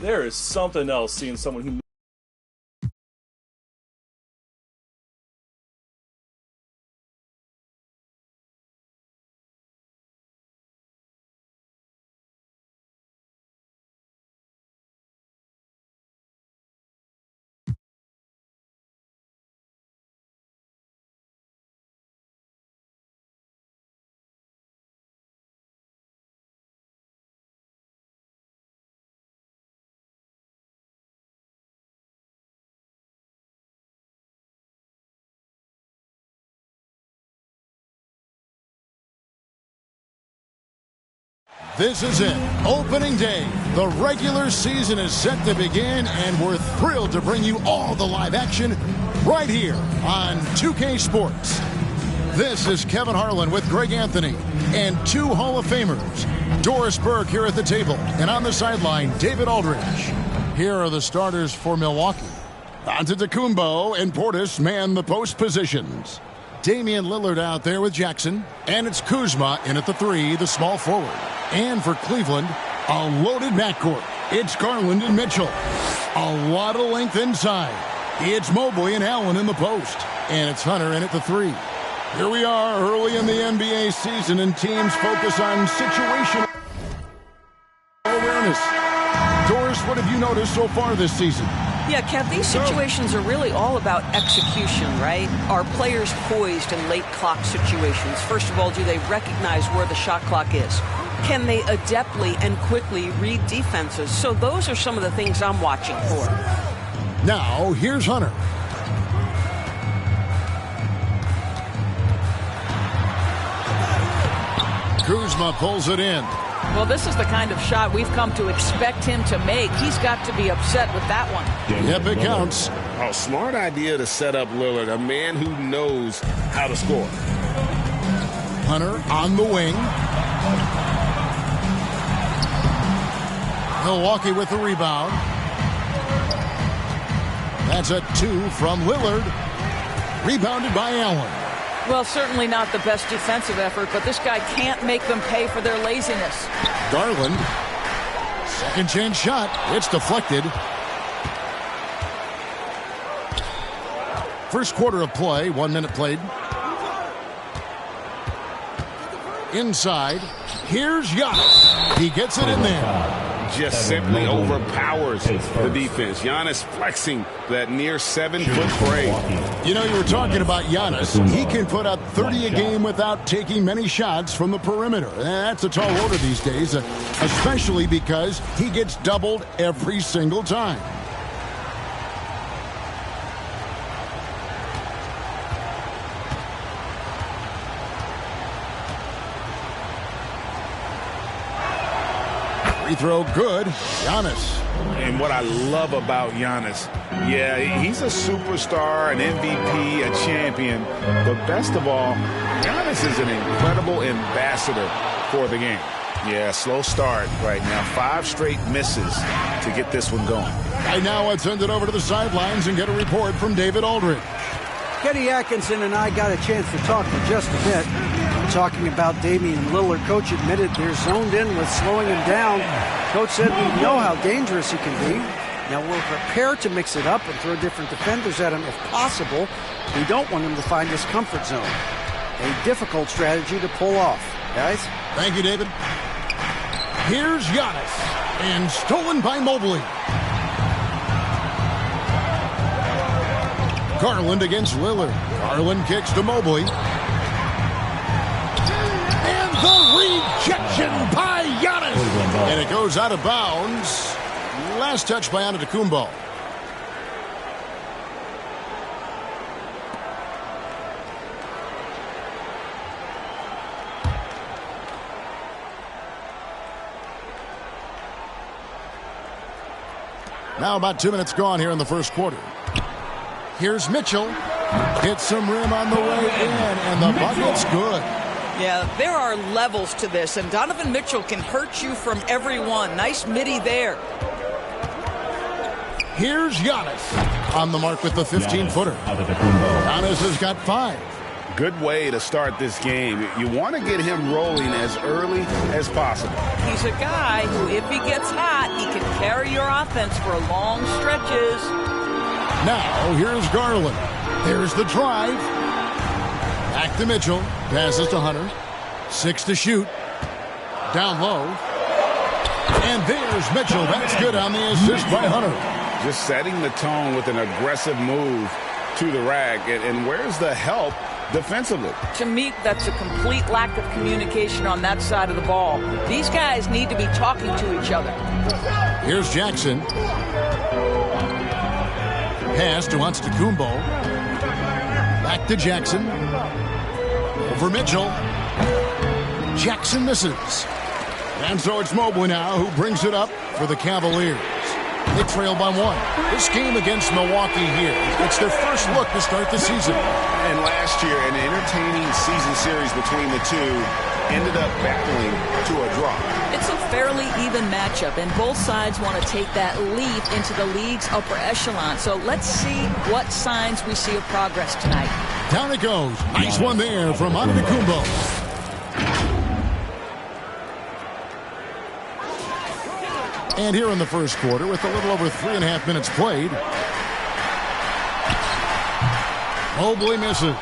There is something else seeing someone who This is it, opening day. The regular season is set to begin, and we're thrilled to bring you all the live action right here on 2K Sports. This is Kevin Harlan with Greg Anthony and two Hall of Famers, Doris Burke here at the table, and on the sideline, David Aldridge. Here are the starters for Milwaukee. Antetokounmpo and Portis man the post positions. Damian Lillard out there with Jackson, and it's Kuzma in at the 3, the small forward. And for Cleveland, a loaded backcourt. It's Garland and Mitchell. A lot of length inside. It's Mobley and Allen in the post. And it's Hunter in at the 3. Here we are early in the NBA season, and teams focus on situational awareness. Doris, what have you noticed so far this season? Yeah, Kev, these situations are really all about execution, right? Are players poised in late clock situations? First of all, do they recognize where the shot clock is? Can they adeptly and quickly read defenses? So those are some of the things I'm watching for. Now, here's Hunter. Kuzma pulls it in. Well, this is the kind of shot we've come to expect him to make. He's got to be upset with that one. Yep, it counts. Oh, smart idea to set up Lillard, a man who knows how to score. Hunter on the wing. Milwaukee with the rebound. That's a 2 from Lillard. Rebounded by Allen. Well, certainly not the best defensive effort, but this guy can't make them pay for their laziness. Garland. Second chance shot. It's deflected. First quarter of play. 1 minute played. Inside. Here's Giannis. He gets it in there. Just simply overpowers the defense. Giannis flexing that near 7-foot frame. You know, you were talking about Giannis. He can put up 30 a game without taking many shots from the perimeter. That's a tall order these days, especially because he gets doubled every single time. Free throw good. Giannis. And what I love about Giannis, yeah, he's a superstar, an MVP, a champion. But best of all, Giannis is an incredible ambassador for the game. Yeah, slow start right now. 5 straight misses to get this one going. Right now, let's send it over to the sidelines and get a report from David Aldridge. Kenny Atkinson and I got a chance to talk for just a bit. Talking about Damian Lillard, Coach admitted they're zoned in with slowing him down. Coach said we know how dangerous he can be. Now we're prepared to mix it up and throw different defenders at him if possible. We don't want him to find his comfort zone. A difficult strategy to pull off. Guys? Thank you, David. Here's Giannis. And stolen by Mobley. Garland against Lillard. Garland kicks to Mobley. And the rejection by Giannis. And it goes out of bounds. Last touch by Antetokounmpo. Now about 2 minutes gone here in the first quarter. Here's Mitchell. Hits some rim on the way in, and the bucket's good. Yeah, there are levels to this, and Donovan Mitchell can hurt you from every one. Nice midi there. Here's Giannis on the mark with the 15-footer. Giannis has got 5. Good way to start this game. You want to get him rolling as early as possible. He's a guy who, if he gets hot, he can carry your offense for long stretches. Now, here's Garland. There's the drive. Back to Mitchell. Passes to Hunter. 6 to shoot. Down low. And there's Mitchell. That's good on the assist by Hunter. Just setting the tone with an aggressive move to the rack. And where's the help defensively? To me, that's a complete lack of communication on that side of the ball. These guys need to be talking to each other. Here's Jackson. Pass to Antetokounmpo. Back to Jackson. Over Mitchell. Jackson misses. And so it's Mobley now who brings it up for the Cavaliers. They trail by 1. This game against Milwaukee here, it's their first look to start the season. And last year, an entertaining season series between the two ended up battling to a draw. It's a fairly even matchup, and both sides want to take that leap into the league's upper echelon. So let's see what signs we see of progress tonight. Down it goes. Nice one there from Antetokounmpo. And here in the first quarter, with a little over 3.5 minutes played, Mobley misses.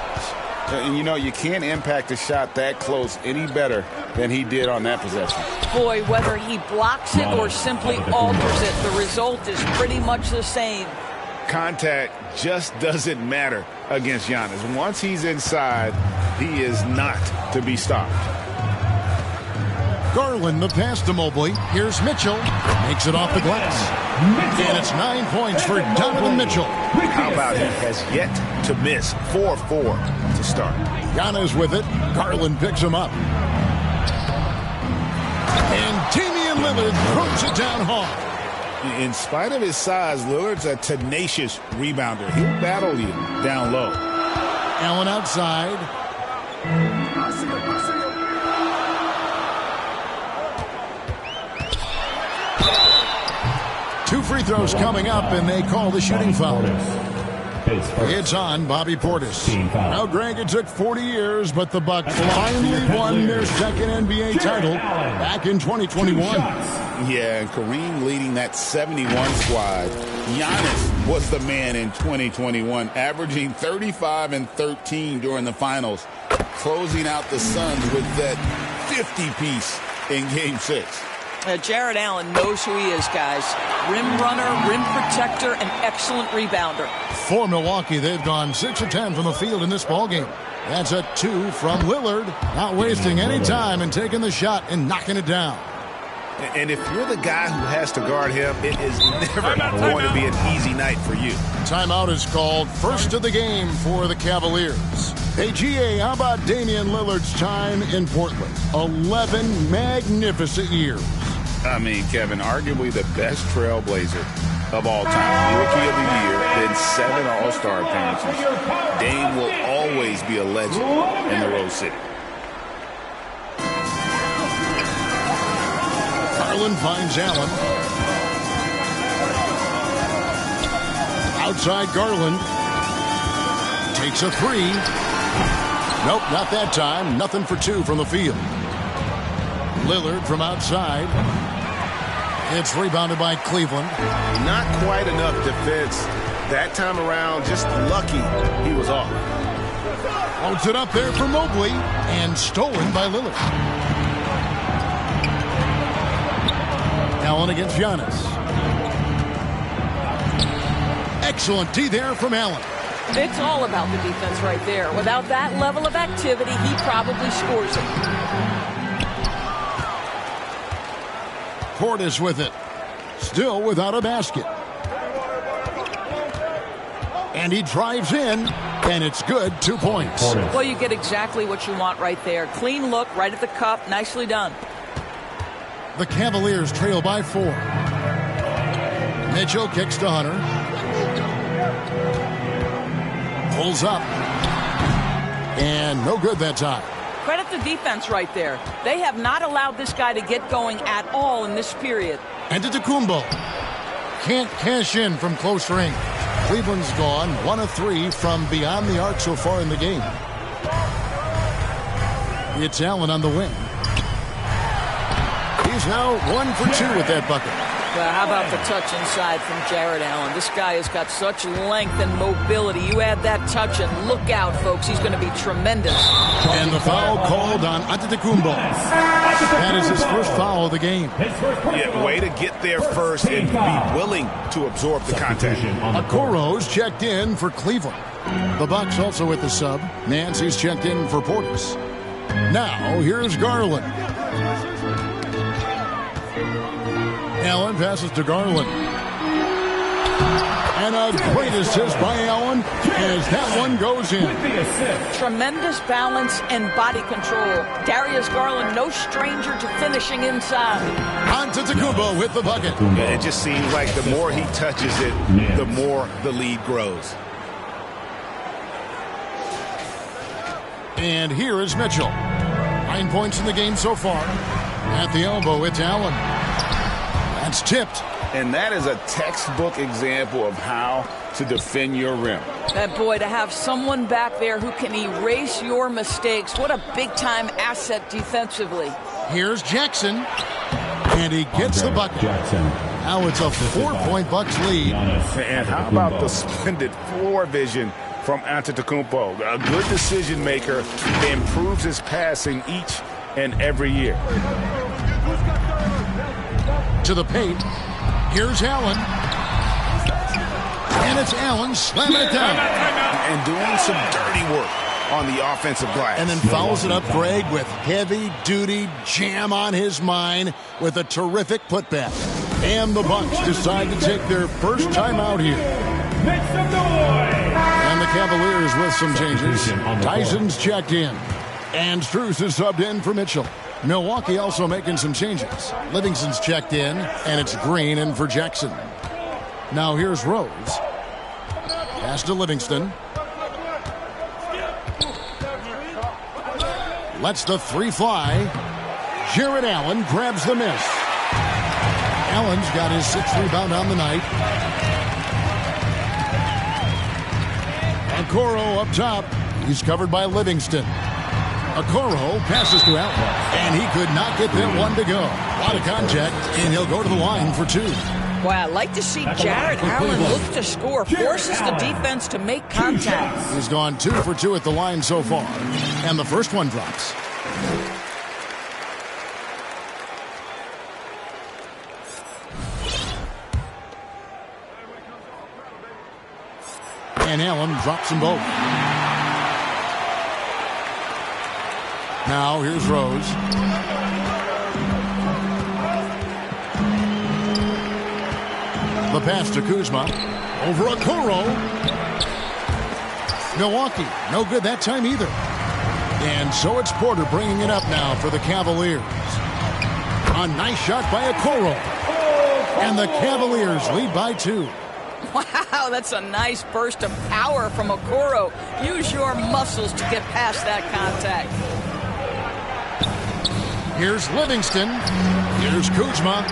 And you know, you can't impact a shot that close any better than he did on that possession. Boy, whether he blocks it or simply alters it, the result is pretty much the same. Contact just doesn't matter against Giannis. Once he's inside, he is not to be stopped. Garland, the pass to Mobley. Here's Mitchell. Makes it off the glass. And it's 9 points for Donovan Mitchell. How about he has yet to miss 4-4 to start. Giannis with it. Garland picks him up. And Damian Lillard throws it down hard. In spite of his size, Lillard's a tenacious rebounder. He'll battle you down low. Allen outside. 2 free throws coming up, and they call the shooting foul. It's on Bobby Portis. Now, Greg, it took 40 years, but the Bucks finally won their second NBA title back in 2021. Yeah, and Kareem leading that 71 squad. Giannis was the man in 2021, averaging 35 and 13 during the finals, closing out the Suns with that 50-piece in Game 6. Jared Allen knows who he is, guys. Rim runner, rim protector, and excellent rebounder. For Milwaukee, they've gone 6 of 10 from the field in this ballgame. That's a 2 from Lillard. Not wasting any time and taking the shot and knocking it down. And if you're the guy who has to guard him, it is never going to be an easy night for you. Timeout is called. First of the game for the Cavaliers. Hey, GA, how about Damian Lillard's time in Portland? 11 magnificent years. I mean, Kevin, arguably the best trailblazer of all time. Rookie of the year, then 7 All-Star appearances. Dame will always be a legend in the Rose City. Garland finds Allen. Outside Garland. Takes a 3. Nope, not that time. Nothing for 2 from the field. Lillard from outside. It's rebounded by Cleveland. Not quite enough defense that time around. Just lucky he was off. Holds it up there for Mobley. And stolen by Lillard. Allen against Giannis. Excellent D there from Allen. It's all about the defense right there. Without that level of activity, he probably scores it. Portis with it. Still without a basket. And he drives in, and it's good. 2 points. Well, you get exactly what you want right there. Clean look, right at the cup. Nicely done. The Cavaliers trail by 4. Mitchell kicks to Hunter. Pulls up. And no good that time. Credit the defense right there. They have not allowed this guy to get going at all in this period. Antetokounmpo can't cash in from close range. Cleveland's gone 1 of 3 from beyond the arc so far in the game. It's Allen on the wing. He's now 1 for 2 with that bucket. Well, how about the touch inside from Jared Allen? This guy has got such length and mobility. You add that touch and look out, folks. He's going to be tremendous. And the foul called on Antetokounmpo. That is his first foul of the game. Yeah, way to get there first and be willing to absorb the contact. Okoro's checked in for Cleveland. The Bucks also with the sub. Nancy's checked in for Portis. Now, here's Garland. Allen passes to Garland. And a great assist by Allen as that one goes in. Tremendous balance and body control. Darius Garland, no stranger to finishing inside. Antetokounmpo with the bucket. It just seems like the more he touches it, the more the lead grows. And here is Mitchell. 9 points in the game so far. At the elbow, it's Allen. That's tipped. And that is a textbook example of how to defend your rim. That boy, to have someone back there who can erase your mistakes, what a big-time asset defensively. Here's Jackson. And he gets the bucket. Now it's a 4-point Bucks lead. And how about the splendid floor vision from Antetokounmpo? A good decision maker, improves his passing each and every year. To the paint. Here's Allen. And it's Allen slamming it down. And doing some dirty work on the offensive glass. And then fouls it up, Greg, with heavy-duty jam on his mind with a terrific putback. And the Bucks decide to take their first time out here. And the Cavaliers with some changes. Tyson's checked in. And Strus is subbed in for Mitchell. Milwaukee also making some changes. Livingston's checked in, and it's Green in for Jackson. Now here's Rose. Pass to Livingston. Lets the three fly. Jared Allen grabs the miss. Allen's got his 6th rebound on the night. Okoro up top. He's covered by Livingston. Okoro passes to Allen, and he could not get that one to go. A lot of contact, and he'll go to the line for 2. Wow, I'd like to see Jared Allen look to score, forces the defense to make contact. He's gone 2 for 2 at the line so far, and the first one drops. And Allen drops them both. Now here's Rose. The pass to Kuzma. Over Okoro. Milwaukee, no good that time either. And so it's Porter bringing it up now for the Cavaliers. A nice shot by Okoro. And the Cavaliers lead by 2. Wow, that's a nice burst of power from Okoro. Use your muscles to get past that contact. Here's Livingston. Here's Kuzma.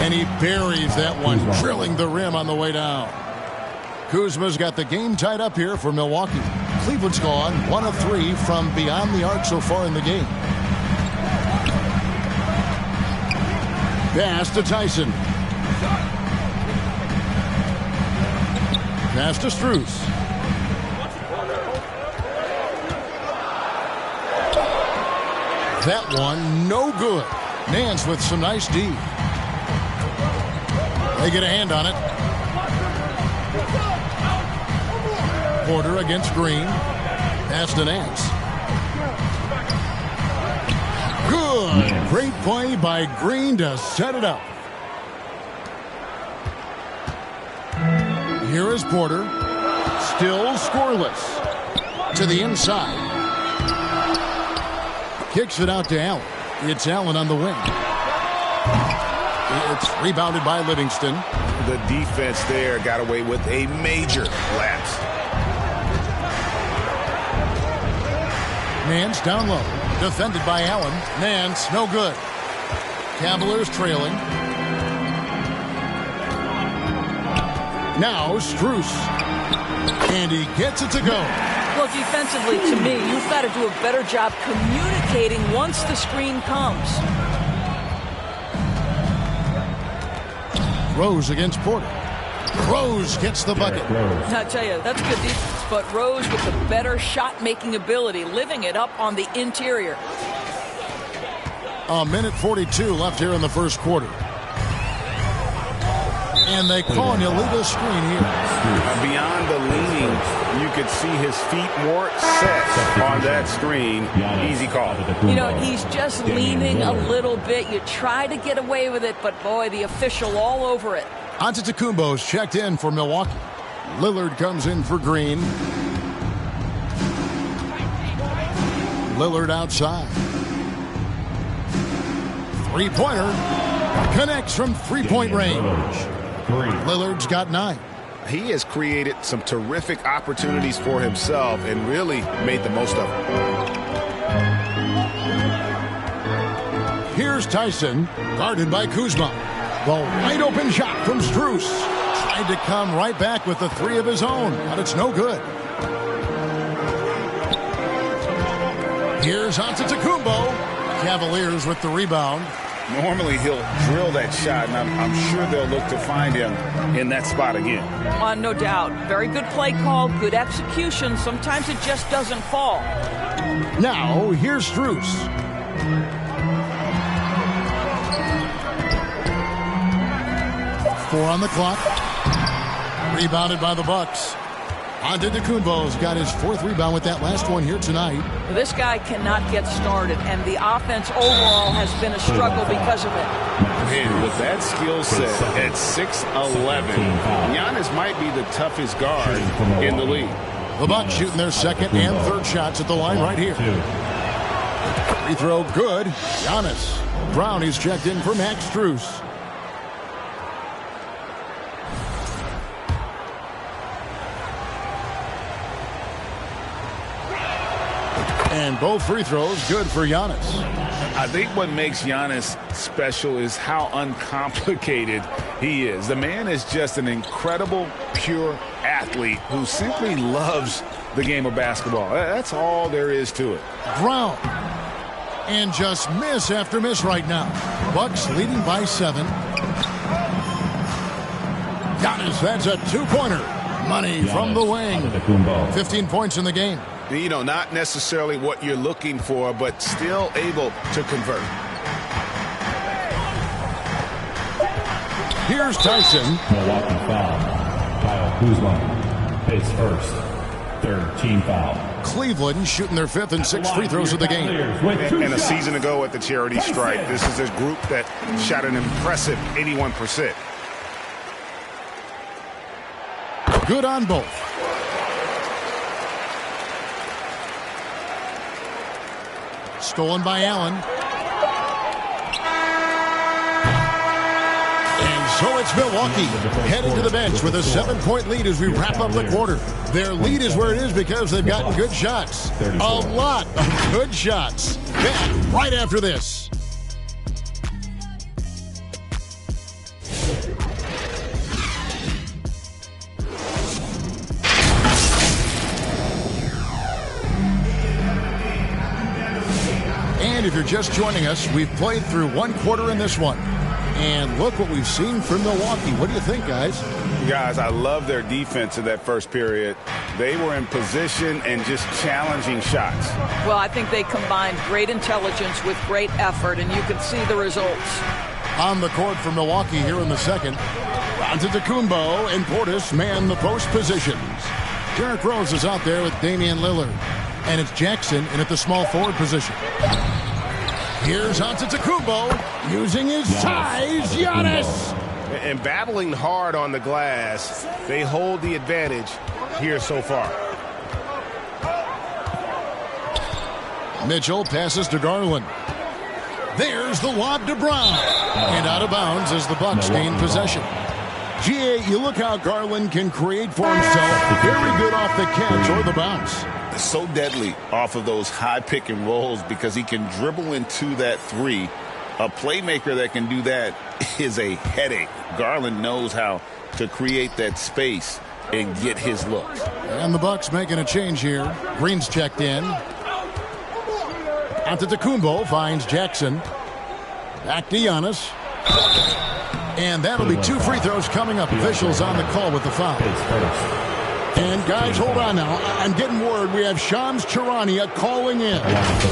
And he buries that one, drilling the rim on the way down. Kuzma's got the game tied up here for Milwaukee. Cleveland's gone 1 of 3 from beyond the arc so far in the game. Pass to Tyson. Pass to Strus. That one, no good. Nance with some nice D. They get a hand on it. Porter against Green. Pass to Nance. Good. Great play by Green to set it up. Here is Porter. Still scoreless. To the inside. Kicks it out to Allen. It's Allen on the wing. It's rebounded by Livingston. The defense there got away with a major lapse. Nance down low. Defended by Allen. Nance, no good. Cavaliers trailing. Now Strus. And he gets it to go. Look, defensively, to me, you've got to do a better job communicating once the screen comes. Rose against Porter. Rose gets the bucket. I tell you, that's good defense, but Rose with the better shot-making ability, living it up on the interior. A minute 42 left here in the first quarter. And they call an illegal screen here. Beyond the leaning, you could see his feet more set on that screen. Easy call. You know, he's just leaning a little bit. You try to get away with it, but boy, the official all over it. Antetokounmpo's checked in for Milwaukee. Lillard comes in for Green. Lillard outside. Three-pointer. Connects from three-point range. Lillard's got 9. He has created some terrific opportunities for himself and really made the most of it. Here's Tyson, guarded by Kuzma. The wide-open shot from Strus. Tried to come right back with the 3 of his own, but it's no good. Here's Antetokounmpo. Cavaliers with the rebound. Normally he'll drill that shot, and I'm sure they'll look to find him in that spot again. No doubt. Very good play call, good execution. Sometimes it just doesn't fall. Now, here's Strus. Four on the clock. Rebounded by the Bucks. Antetokounmpo's got his 4th rebound with that last one here tonight. This guy cannot get started, and the offense overall has been a struggle because of it. And with that skill set at 6'11", Giannis might be the toughest guard in the league. The Bucks shooting their 2nd and 3rd shots at the line right here. Free throw good. Giannis. Brownie's checked in for Max Strus. And both free throws good for Giannis. I think what makes Giannis special is how uncomplicated he is. The man is just an incredible, pure athlete who simply loves the game of basketball. That's all there is to it. Brown. And just miss after miss right now. Bucks leading by 7. Giannis, that's a 2-pointer. Money from the wing. 15 points in the game. You know, not necessarily what you're looking for, but still able to convert. Here's Tyson. Milwaukee foul. Kyle Kuzma his first. 3rd team foul. Cleveland shooting their 5th and 6th free throws of the game. And a season ago at the charity stripe, this is a group that shot an impressive 81%. Good on both. Stolen by Allen. And so it's Milwaukee heading to the bench with a 7-point lead as we wrap up the quarter. Their lead is where it is because they've gotten good shots. A lot of good shots. Back right after this. And if you're just joining us, we've played through 1 quarter in this one. And look what we've seen from Milwaukee. What do you think, guys? Guys, I love their defense in that first period. They were in position and just challenging shots. Well, I think they combined great intelligence with great effort, and you can see the results. On the court for Milwaukee here in the second. Antetokounmpo and Portis man the post positions. Derrick Rose is out there with Damian Lillard. And it's Jackson in at the small forward position. Here's Antetokounmpo using his size. Giannis. And battling hard on the glass, they hold the advantage here so far. Mitchell passes to Garland. There's the lob to Brown. And out of bounds as the Bucks gain possession. GA, you look how Garland can create for himself. Very good off the catch or the bounce. So deadly off of those high pick and rolls because he can dribble into that 3. A playmaker that can do that is a headache. Garland knows how to create that space and get his look. And the Bucks making a change here. Green's checked in. Antetokounmpo finds Jackson. Back to Giannis. And that'll be 2 free throws coming up. Officials on the call with the foul. And guys, hold on now. I'm getting word we have Shams Charania calling in.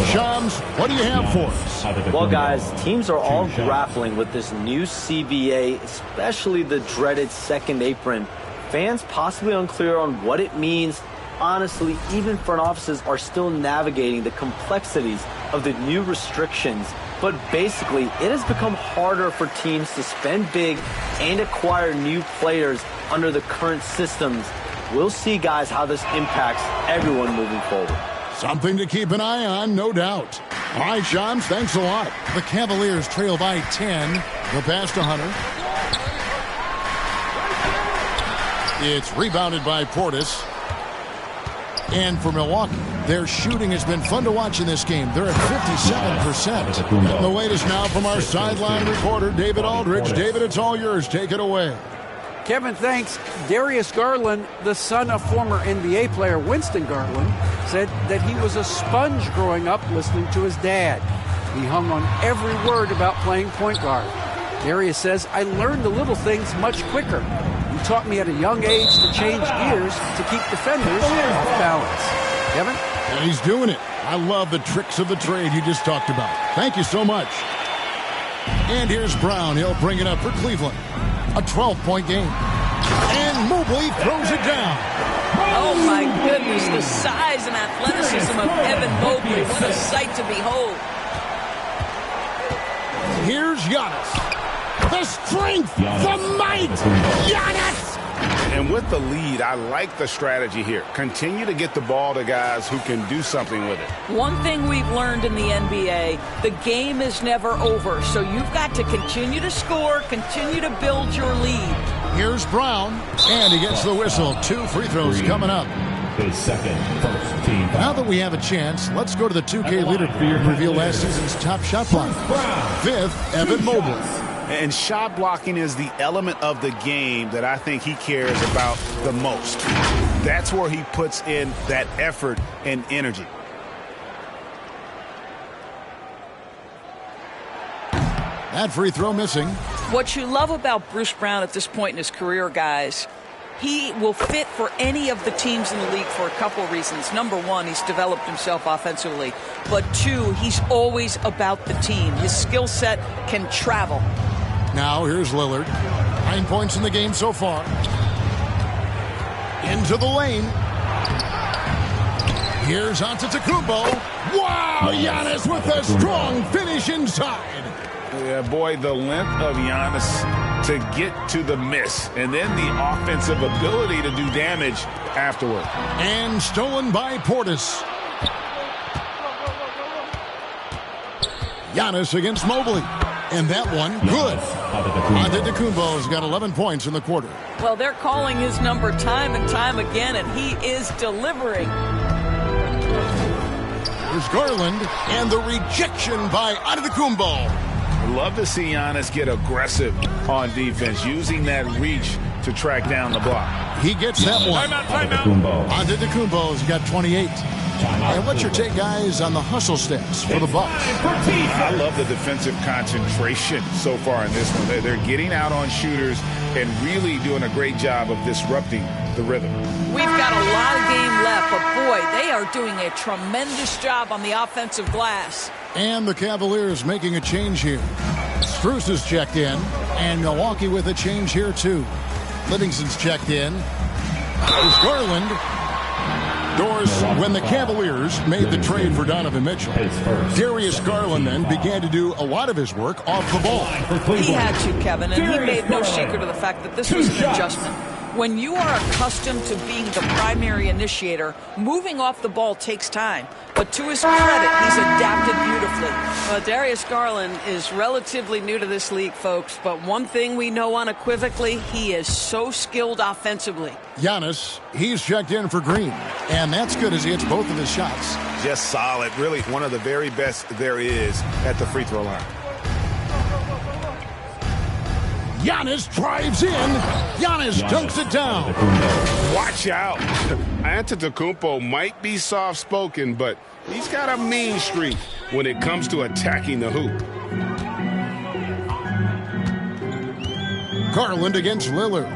Shams, what do you have for us? Well, guys, teams are all grappling with this new CBA, especially the dreaded second apron. Fans possibly unclear on what it means. Honestly, even front offices are still navigating the complexities of the new restrictions. But basically, it has become harder for teams to spend big and acquire new players under the current systems. We'll see, guys, how this impacts everyone moving forward. Something to keep an eye on, no doubt. All right, Shams, thanks a lot. The Cavaliers trail by 10. Go past to Hunter. It's rebounded by Portis. And for Milwaukee, their shooting has been fun to watch in this game. They're at 57%. The latest now from our sideline reporter, David Aldridge. David, it's all yours. Take it away. Kevin, thanks. Darius Garland, the son of former NBA player Winston Garland, said that he was a sponge growing up listening to his dad. He hung on every word about playing point guard. Darius says, I learned the little things much quicker. He taught me at a young age to change gears to keep defenders off balance. Kevin? And he's doing it. I love the tricks of the trade you just talked about. Thank you so much. And here's Brown. He'll bring it up for Cleveland. A 12-point game. And Mobley throws it down. Oh, my goodness. The size and athleticism of Evan Mobley. What a sight to behold. Here's Giannis. The strength, the might, Giannis! And with the lead, I like the strategy here. Continue to get the ball to guys who can do something with it. One thing we've learned in the NBA, the game is never over. So you've got to continue to score, continue to build your lead. Here's Brown, and he gets the whistle. 2 free throws coming up. His second first team. Now that we have a chance, let's go to the 2K leader reveal last season's top shot blocker. 5th, Evan Mobley. And shot blocking is the element of the game that I think he cares about the most. That's where he puts in that effort and energy. That free throw missing. What you love about Bruce Brown at this point in his career, guys, he will fit for any of the teams in the league for a couple of reasons. Number one, he's developed himself offensively. But 2, he's always about the team. His skill set can travel. Now here's Lillard. 9 points in the game so far. Into the lane. Here's Antetokounmpo. Wow, Giannis with a strong finish inside. Yeah, boy, the length of Giannis to get to the miss. And then the offensive ability to do damage afterward. And stolen by Portis. Giannis against Mobley. And that one, good. Antetokounmpo's got 11 points in the quarter. Well, they're calling his number time and time again, and he is delivering. Here's Garland, and the rejection by Antetokounmpo. Love to see Giannis get aggressive on defense, using that reach to track down the block. He gets that one. Antetokounmpo. Antetokounmpo's got 28. And what's your take, guys, on the hustle stats for the Bucks? I love the defensive concentration so far in this one. They're getting out on shooters and really doing a great job of disrupting the rhythm. We've got a lot of game left, but boy, they are doing a tremendous job on the offensive glass. And the Cavaliers making a change here. Strus is checked in, and Milwaukee with a change here, too. Livingston's checked in. There's Garland. Doris, when the Cavaliers made the trade for Donovan Mitchell, Darius Garland then began to do a lot of his work off the ball. He had to, Kevin, and he made no secret of the fact that this was an adjustment. When you are accustomed to being the primary initiator, moving off the ball takes time. But to his credit, he's adapted beautifully. Well, Darius Garland is relatively new to this league, folks. But one thing we know unequivocally, he is so skilled offensively. Giannis, he's checked in for Green. And that's good as he hits both of his shots. Just solid. Really one of the very best there is at the free throw line. Giannis drives in. Giannis dunks it down. Watch out. Antetokounmpo might be soft-spoken, but he's got a mean streak when it comes to attacking the hoop. Garland against Lillard.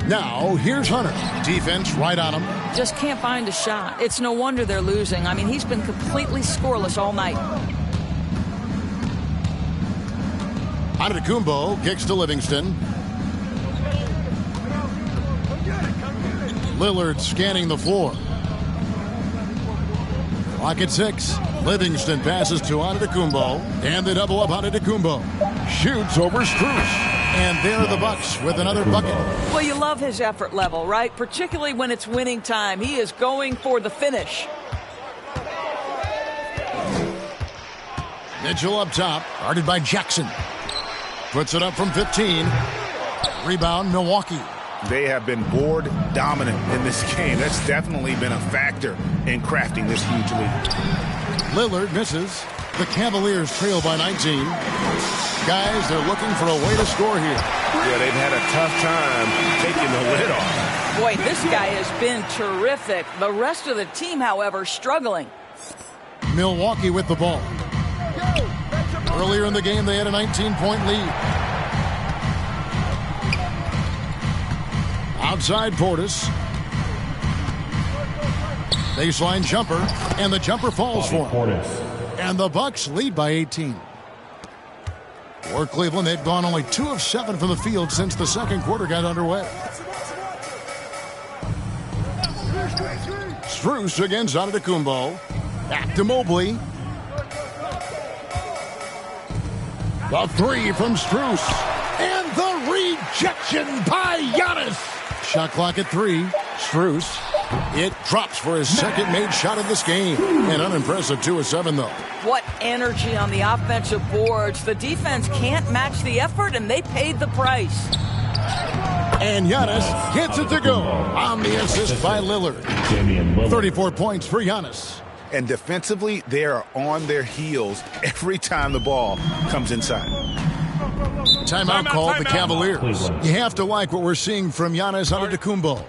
Now, here's Hunter. Defense right on him. Just can't find a shot. It's no wonder they're losing. I mean, he's been completely scoreless all night. Antetokounmpo kicks to Livingston. Lillard scanning the floor. Clock at 6. Livingston passes to Antetokounmpo. And they double up Antetokounmpo. Shoots over Strus. And there the Bucks with another bucket. Well, you love his effort level, right? Particularly when it's winning time. He is going for the finish. Mitchell up top, guarded by Jackson. Puts it up from 15. Rebound, Milwaukee. They have been board dominant in this game. That's definitely been a factor in crafting this huge lead. Lillard misses. The Cavaliers trail by 19. Guys, they're looking for a way to score here. Yeah, they've had a tough time taking the lid off. Boy, this guy has been terrific. The rest of the team, however, struggling. Milwaukee with the ball. Earlier in the game, they had a 19-point lead. Outside Portis. Baseline jumper, and the jumper falls for him. And the Bucks lead by 18. For Cleveland, they've gone only 2 of 7 from the field since the second quarter got underway. Strus against Antetokounmpo. Back to Mobley. The 3 from Strus. And the rejection by Giannis. Shot clock at 3. Strus. It drops for his second made shot of this game. An unimpressive 2 of 7, though. What energy on the offensive boards. The defense can't match the effort, and they paid the price. And Giannis gets it to go on the assist by Lillard. 34 points for Giannis. And defensively, they are on their heels every time the ball comes inside. Timeout called the Cavaliers. You have to like what we're seeing from Giannis Antetokounmpo.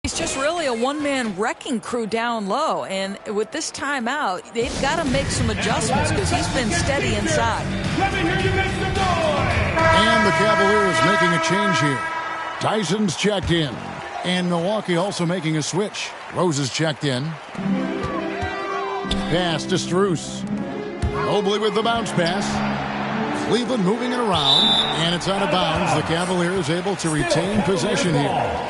It's just really a one-man wrecking crew down low, and with this timeout, they've got to make some adjustments because he's been steady inside. Let me hear you make some noise! And the Cavaliers making a change here. Tyson's checked in. And Milwaukee also making a switch. Rose is checked in. Pass to Strus. Mobley with the bounce pass. Cleveland moving it around, and it's out of bounds. The Cavaliers able to retain possession here.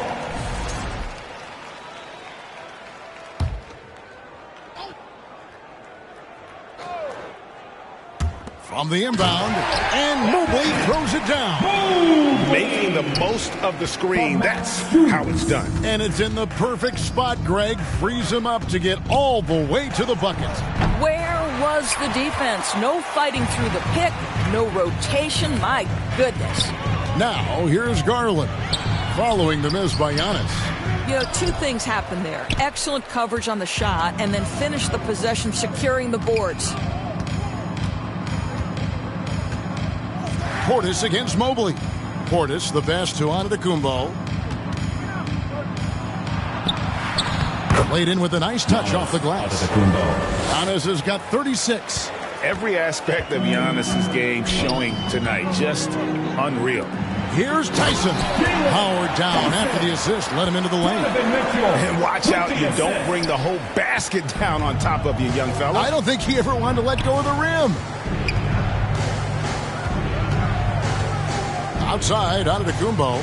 From the inbound, and Mobley throws it down. Making the most of the screen. That's how it's done. And it's in the perfect spot, Greg. Frees him up to get all the way to the bucket. Where was the defense? No fighting through the pick, no rotation. My goodness. Now, here's Garland, following the miss by Giannis. You know, two things happened there. Excellent coverage on the shot, and then finish the possession securing the boards. Portis against Mobley. Portis, the pass to Antetokounmpo. Laid in with a nice touch off the glass. Giannis has got 36. Every aspect of Giannis's game showing tonight. Just unreal. Here's Tyson. Powered down after the assist. Let him into the lane. And watch out, you don't bring the whole basket down on top of you, young fella. I don't think he ever wanted to let go of the rim. Outside, Antetokounmpo.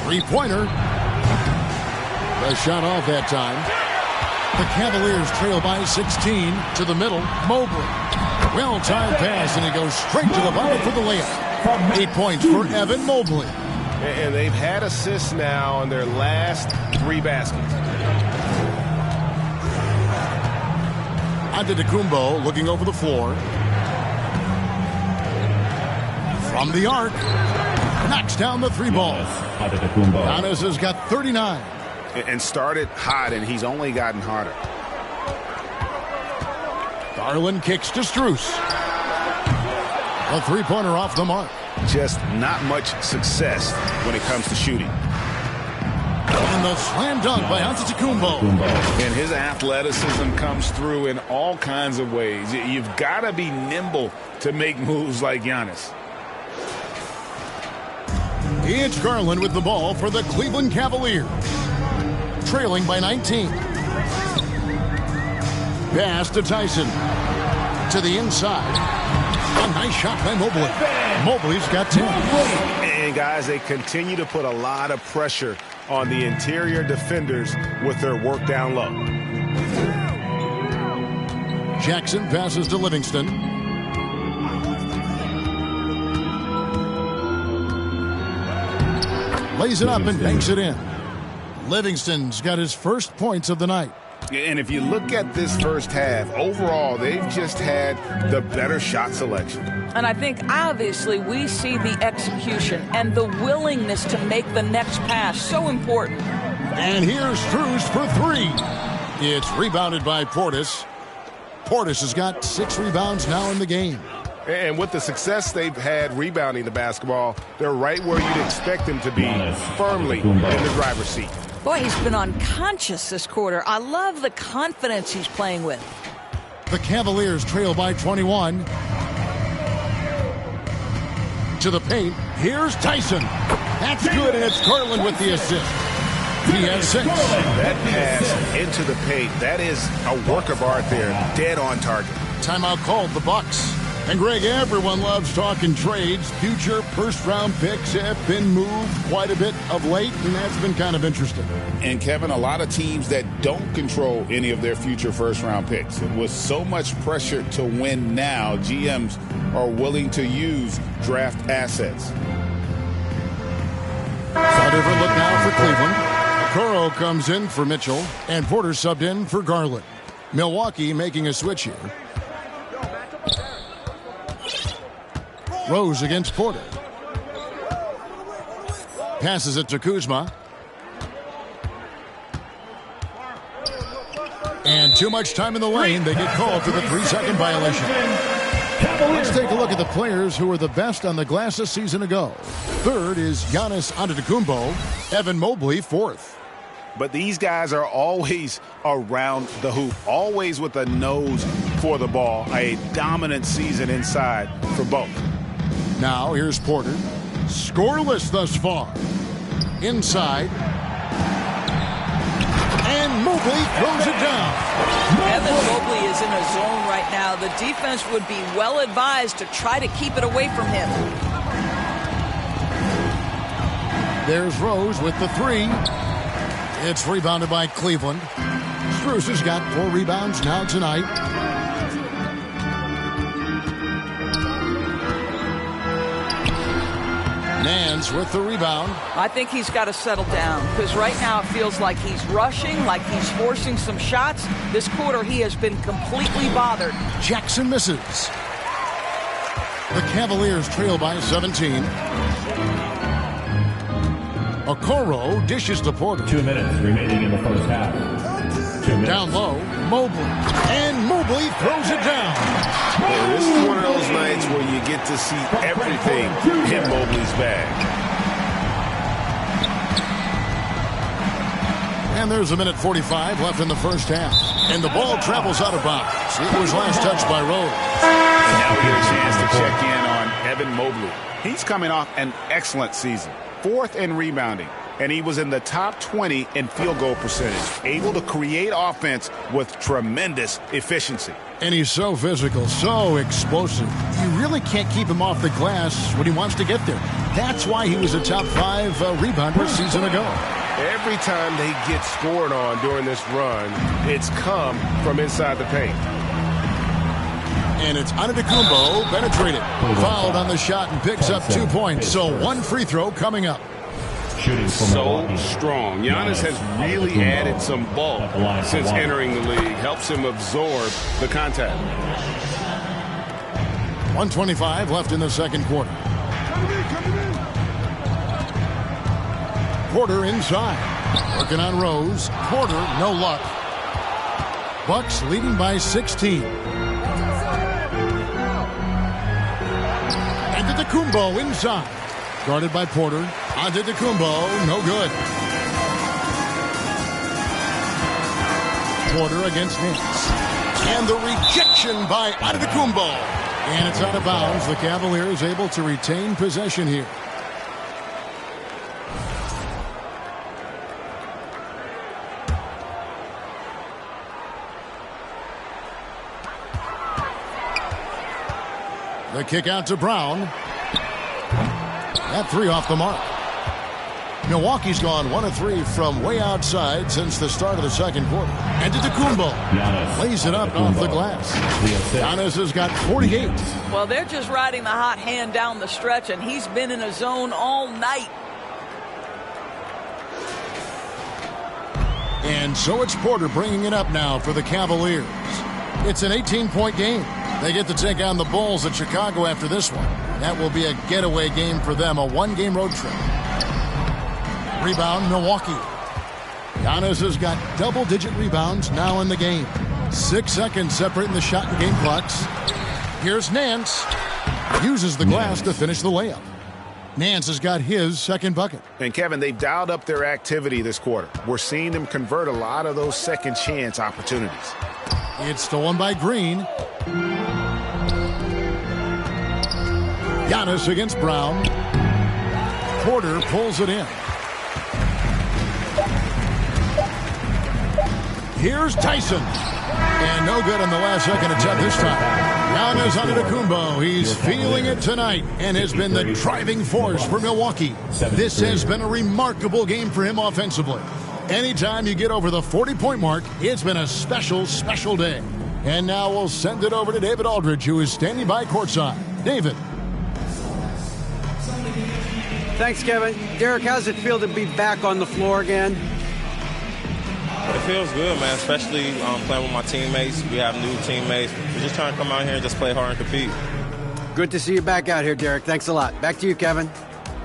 Three-pointer. The shot off that time. The Cavaliers trail by 16 to the middle. Mobley. Well-timed pass, and he goes straight to the bottom for the layup. 8 points for Evan Mobley. And they've had assists now on their last 3 baskets. Antetokounmpo looking over the floor. From the arc. Knocks down the 3 ball. Giannis has got 39. And started hot, and he's only gotten hotter. Garland kicks to Strus. A 3-pointer off the mark. Just not much success when it comes to shooting. And the slam dunk by Antetokounmpo. And his athleticism comes through in all kinds of ways. You've got to be nimble to make moves like Giannis. It's Garland with the ball for the Cleveland Cavaliers. Trailing by 19. Pass to Tyson. To the inside. A nice shot by Mobley. Mobley's got 10. And guys, they continue to put a lot of pressure on the interior defenders with their work down low. Jackson passes to Livingston. Lays it up and banks it in. Livingston's got his first points of the night. And if you look at this first half, overall, they've just had the better shot selection. And I think, obviously, we see the execution and the willingness to make the next pass so important. And here's Strus for 3. It's rebounded by Portis. Portis has got 6 rebounds now in the game. And with the success they've had rebounding the basketball, they're right where you'd expect them to be, firmly in the driver's seat. Boy, he's been unconscious this quarter. I love the confidence he's playing with. The Cavaliers trail by 21. To the paint. Here's Tyson. That's good, and it's Garland with the assist. He has 6. That pass into the paint, that is a work of art there, dead on target. Timeout called the Bucks. And Greg, everyone loves talking trades. Future first-round picks have been moved quite a bit of late, and that's been kind of interesting. And, Kevin, a lot of teams that don't control any of their future first-round picks. And with so much pressure to win now, GMs are willing to use draft assets. A different look now for Cleveland. Okoro comes in for Mitchell, and Porter subbed in for Garland. Milwaukee making a switch here. Rose against Porter. Passes it to Kuzma. And too much time in the lane. They get called for the 3-second violation. Let's take a look at the players who were the best on the glass a season ago. Third is Giannis Antetokounmpo. Evan Mobley, 4th. But these guys are always around the hoop, always with a nose for the ball. A dominant season inside for both. Now here's Porter. Scoreless thus far. inside. And Mobley throws it down. Evan Mobley is in a zone right now. The defense would be well advised to try to keep it away from him. There's Rose with the three. It's rebounded by Cleveland. Strus has got 4 rebounds now tonight. Nance with the rebound. I think he's got to settle down because right now it feels like he's rushing, like he's forcing some shots. This quarter he has been completely bothered. Jackson misses. The Cavaliers trail by 17. Okoro dishes to Porter. 2 minutes remaining in the first half. 2 minutes. Down low, Mobley. And Mobley throws it down. Yeah, this is one of those nights where you get to see everything in Mobley's bag. And there's 1:45 left in the first half. And the ball travels out of bounds. It was last touched by Rose. And now we get a chance to check in on Evan Mobley. He's coming off an excellent season. 4th in rebounding. And he was in the top 20 in field goal percentage. Able to create offense with tremendous efficiency. And he's so physical, so explosive. You really can't keep him off the glass when he wants to get there. That's why he was a top 5 rebounder a season ago. Every time they get scored on during this run, it's come from inside the paint. And it's Antetokounmpo penetrated. Fouled on the shot and picks up 2 points. So 1 free throw coming up. So strong. Giannis has really added some bulk since entering the league. Helps him absorb the contact. 1:25 left in the second quarter. Porter inside. Working on Rose. Porter, no luck. Bucks leading by 16. Antetokounmpo inside. Guarded by Porter. Antetokounmpo, no good. Porter against Nance. And the rejection by Antetokounmpo. And it's out of bounds. The Cavaliers able to retain possession here. The kick out to Brown. That 3 off the mark. Milwaukee's gone 1 of 3 from way outside since the start of the second quarter. And Antetokounmpo lays it up off the glass. Giannis has got 48. Well, they're just riding the hot hand down the stretch, and he's been in a zone all night. And so it's Porter bringing it up now for the Cavaliers. It's an 18-point game. They get to take on the Bulls at Chicago after this one. That will be a getaway game for them, a 1-game road trip. Rebound, Milwaukee. Giannis has got double-digit rebounds now in the game. 6 seconds separating the shot and game clocks. Here's Nance. Uses the glass to finish the layup. Nance has got his second bucket. And Kevin, they've dialed up their activity this quarter. We're seeing them convert a lot of those second chance opportunities. It's stolen by Green. Giannis against Brown. Porter pulls it in. Here's Tyson. And no good on the last second attempt this time. Giannis Antetokounmpo. He's feeling it tonight and has been the driving force for Milwaukee. This has been a remarkable game for him offensively. Anytime you get over the 40-point mark, it's been a special, special day. And now we'll send it over to David Aldridge, who is standing by courtside. David. Thanks, Kevin. Derek, how's it feel to be back on the floor again? It feels good, man, especially playing with my teammates. We have new teammates. We're just trying to come out here and just play hard and compete. Good to see you back out here, Derek. Thanks a lot. Back to you, Kevin.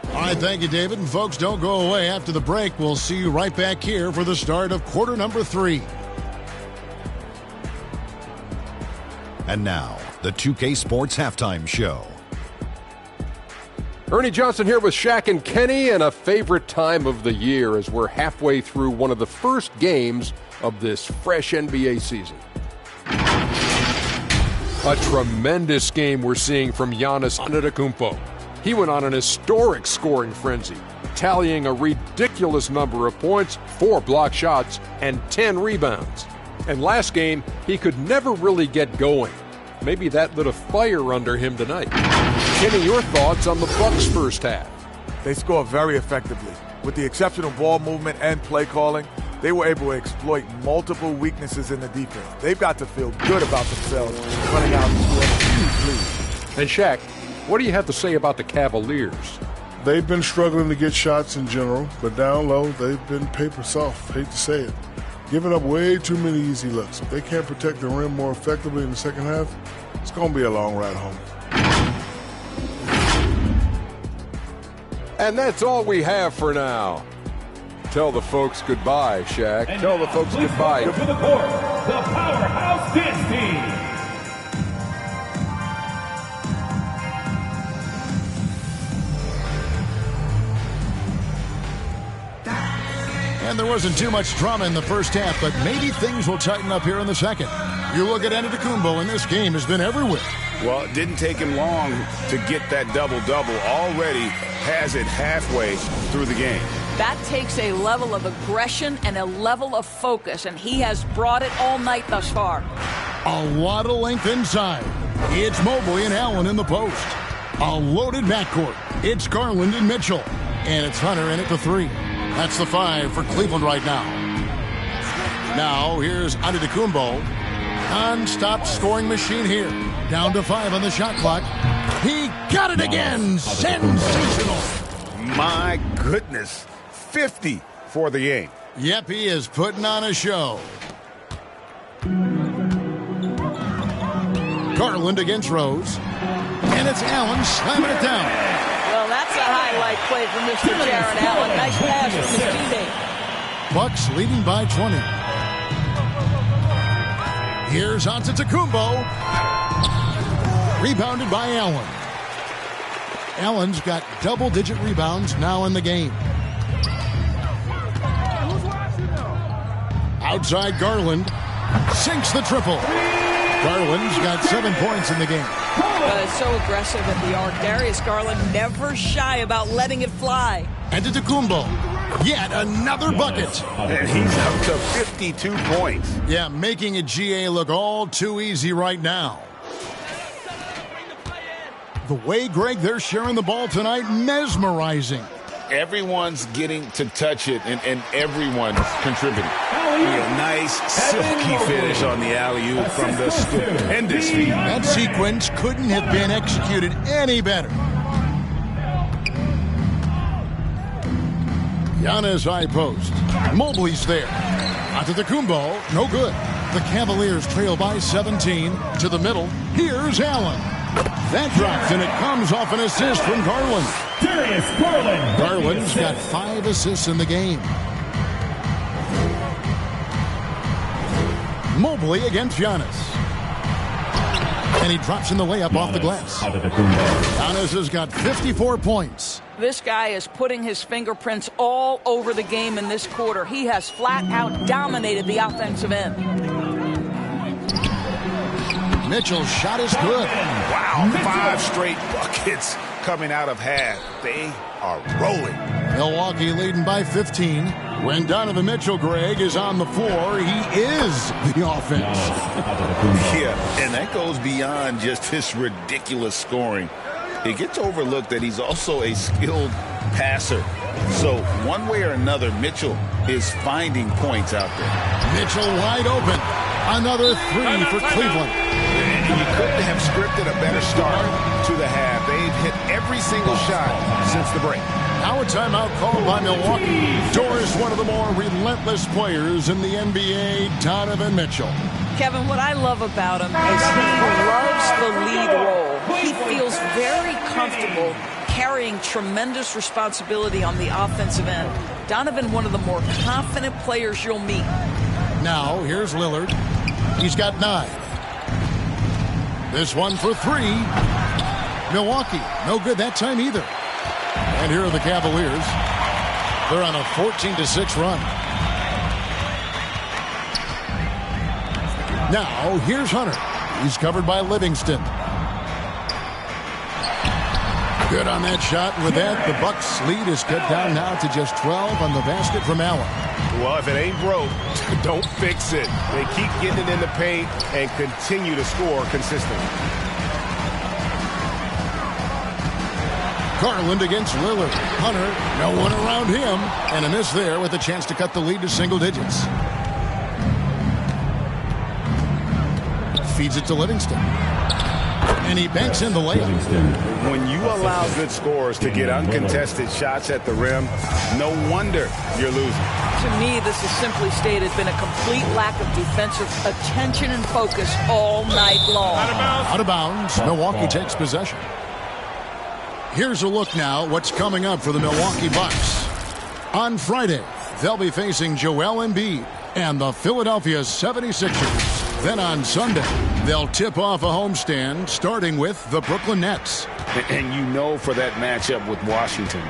All right, thank you, David. And folks, don't go away. After the break, we'll see you right back here for the start of quarter number 3. And now, the 2K Sports Halftime Show. Ernie Johnson here with Shaq and Kenny, and a favorite time of the year as we're halfway through one of the first games of this fresh NBA season. A tremendous game we're seeing from Giannis Antetokounmpo. He went on an historic scoring frenzy. tallying a ridiculous number of points, 4 blocked shots, and 10 rebounds. And last game, he could never really get going. Maybe that lit a fire under him tonight. Kenny, your thoughts on the Bucks' first half? They scored very effectively. With the exceptional ball movement and play calling, they were able to exploit multiple weaknesses in the defense. They've got to feel good about themselves running out to a huge lead. And Shaq, what do you have to say about the Cavaliers? They've been struggling to get shots in general, but down low, they've been paper soft. Hate to say it. Giving up way too many easy looks. If they can't protect the rim more effectively in the second half, it's going to be a long ride home. And that's all we have for now. Tell the folks goodbye, Shaq. And tell the folks goodbye. To the court, the Powerhouse Dance Team. And there wasn't too much drama in the first half, but maybe things will tighten up here in the second. You look at Antetokounmpo, and this game has been everywhere. Well, it didn't take him long to get that double-double. Already has it halfway through the game. That takes a level of aggression and a level of focus, and he has brought it all night thus far. A lot of length inside. It's Mobley and Allen in the post. A loaded backcourt. It's Garland and Mitchell. And it's Hunter in at the 3. That's the 5 for Cleveland right now. Now, here's Antetokounmpo. Non-stop scoring machine here. Down to 5 on the shot clock. He got it again. Sensational. My goodness. 50 for the game. Yep, he is putting on a show. Garland against Rose. And it's Allen slamming it down. Well, that's a highlight play from Mr. Jared Allen. Nice pass from his teammate. Bucks leading by 20. Here's Antetokounmpo. Rebounded by Allen. Allen's got double-digit rebounds now in the game. Outside Garland. Sinks the triple. Garland's got 7 points in the game. But it's so aggressive at the arc. Darius Garland never shy about letting it fly. Antetokounmpo. Yet another bucket. And he's up to 52 points. Yeah, making a GA look all too easy right now. The way, Greg, they're sharing the ball tonight, mesmerizing. Everyone's getting to touch it, and everyone's contributing. A nice, silky finish on the alley-oop from the stupendous feet. That sequence couldn't have been executed any better. Giannis high post. Mobley's there. Antetokounmpo, no good. The Cavaliers trail by 17. To the middle. Here's Allen. That drops, and it comes off an assist from Garland. Darius Garland. Garland's got 5 assists in the game. Mobley against Giannis. And he drops in the layup off the glass. Giannis has got 54 points. This guy is putting his fingerprints all over the game in this quarter. He has flat out dominated the offensive end. Mitchell's shot is good. Wow, 5 straight buckets coming out of half. They are rolling. Milwaukee leading by 15. When Donovan Mitchell, Greg, is on the floor, he is the offense. Yeah, and that goes beyond just his ridiculous scoring. It gets overlooked that he's also a skilled passer. So one way or another, Mitchell is finding points out there. Mitchell wide open. Another 3 for Cleveland. You couldn't have scripted a better start to the half. They've hit every single shot since the break. Now a timeout called by Milwaukee. Doris, one of the more relentless players in the NBA, Donovan Mitchell. Kevin, what I love about him is he loves the lead role. He feels very comfortable carrying tremendous responsibility on the offensive end. Donovan, one of the more confident players you'll meet. Now, here's Lillard. He's got 9. This one for 3. Milwaukee, no good that time either. And here are the Cavaliers. They're on a 14-6 run. Now, here's Hunter. He's covered by Livingston. Good on that shot. With that, the Bucks lead is cut down now to just 12 on the basket from Allen. Well, if it ain't broke, don't fix it. They keep getting it in the paint and continue to score consistently. Garland against Lillard. Hunter, no one around him. And a miss there with a chance to cut the lead to single digits. Feeds it to Livingston. And he banks in the layup. When you allow good scorers to get uncontested shots at the rim, no wonder you're losing. To me, this is simply stated been a complete lack of defensive attention and focus all night long. Out of bounds. Milwaukee takes possession. Here's a look now what's coming up for the Milwaukee Bucks. On Friday, they'll be facing Joel Embiid and the Philadelphia 76ers. Then on Sunday, they'll tip off a homestand starting with the Brooklyn Nets. And you know for that matchup with Washington,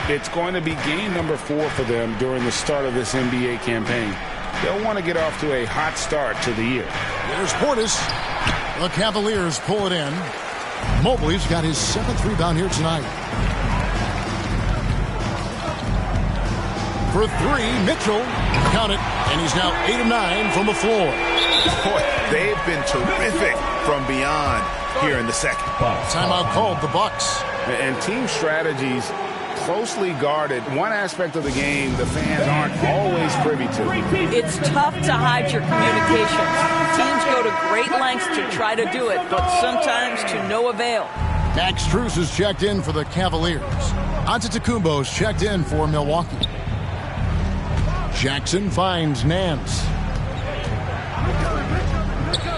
it's going to be game number 4 for them during the start of this NBA campaign. They'll want to get off to a hot start to the year. There's Portis. The Cavaliers pull it in. Mobley's got his 7th rebound here tonight. For 3, Mitchell. Count it. And he's now 8 of 9 from the floor. Boy, they've been terrific from beyond here in the second. Timeout called the Bucks. And team strategies closely guarded. One aspect of the game the fans aren't always privy to. It's tough to hide your communications. Teams go to great lengths to try to do it, but sometimes to no avail. Max Strus is checked in for the Cavaliers. Antetokounmpo's checked in for Milwaukee. Jackson finds Nance.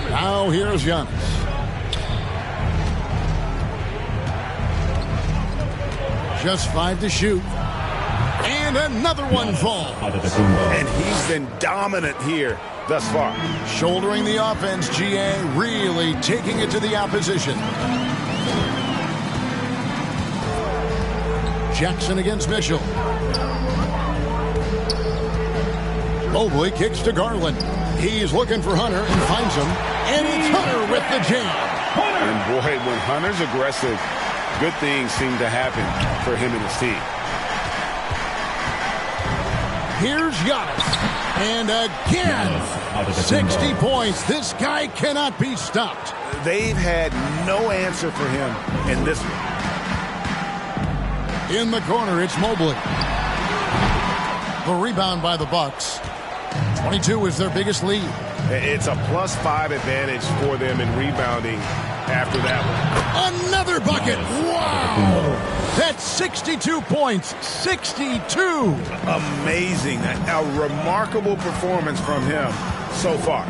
Now here's Giannis. Just 5 to shoot. And another one falls. And he's been dominant here thus far. Shouldering the offense, GA, really taking it to the opposition. Jackson against Mitchell. Mobley kicks to Garland. He's looking for Hunter and finds him. And it's Hunter with the jam. And boy, when Hunter's aggressive, good things seem to happen for him and his team. Here's Giannis. And again, 60 points. This guy cannot be stopped. They've had no answer for him in this one. In the corner, it's Mobley. The rebound by the Bucks. 22 is their biggest lead. It's a +5 advantage for them in rebounding after that one. Another bucket. Wow. That's 62 points. 62. Amazing. A remarkable performance from him so far.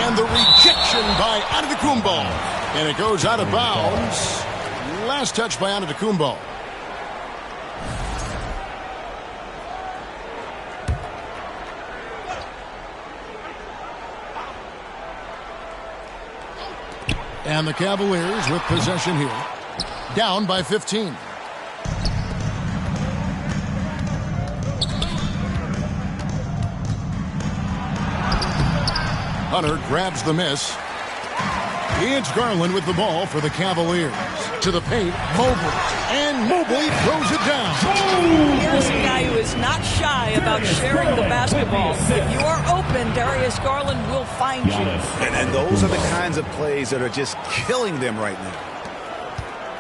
And the rejection by Antetokounmpo. And it goes out of bounds. Last touch by Antetokounmpo. And the Cavaliers with possession here. Down by 15. Hunter grabs the miss. It's Garland with the ball for the Cavaliers. To the paint, Mobley. And Mobley throws it down. Here's a guy who is not shy about sharing the basketball. If you are open, Darius Garland will find you. And those are the kinds of plays that are just killing them right now.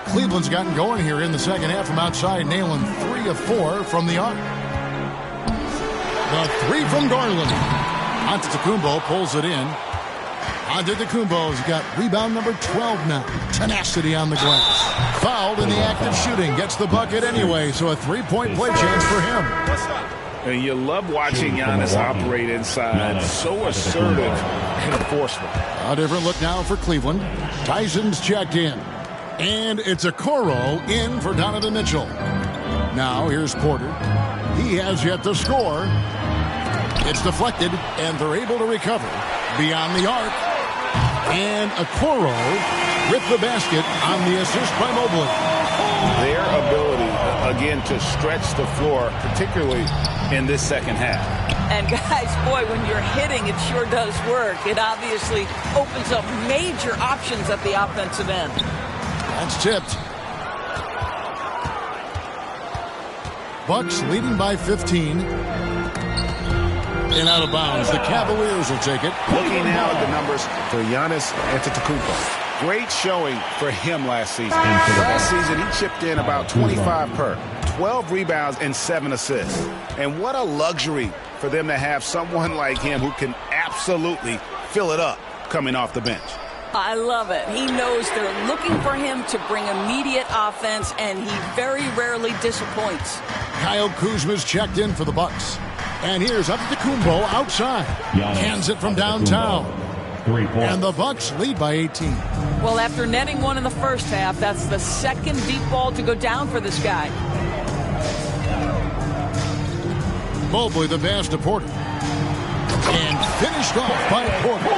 Cleveland's gotten going here in the second half from outside, nailing 3 of 4 from the arc. The 3 from Garland. Antetokounmpo pulls it in. Antetokounmpo's got rebound number 12 now. Tenacity on the glass. Fouled in the act of shooting. Gets the bucket anyway, so a 3-point play chance for him. And you love watching Giannis operate inside. So assertive and forceful. A different look now for Cleveland. Tyson's checked in. And it's a Okoro in for Donovan Mitchell. Now here's Porter. He has yet to score. It's deflected, and they're able to recover. Beyond the arc. And Okoro with the basket on the assist by Mobley. Their ability, again, to stretch the floor, particularly in this second half. And guys, boy, when you're hitting, it sure does work. It obviously opens up major options at the offensive end. That's tipped. Bucks leading by 15. And out of bounds. The Cavaliers will take it. Looking now at the numbers for Giannis Antetokounmpo. Great showing for him last season. Last season, he chipped in about 25 per, 12 rebounds and 7 assists. And what a luxury for them to have someone like him who can absolutely fill it up coming off the bench. I love it. He knows they're looking for him to bring immediate offense, and he very rarely disappoints. Kyle Kuzma's checked in for the Bucks. And here's Antetokounmpo outside. Hands it from downtown. 3 points. And the Bucks lead by 18. Well, after netting one in the first half, that's the second deep ball to go down for this guy. Mobley the pass to Porter. And finished off by Porter.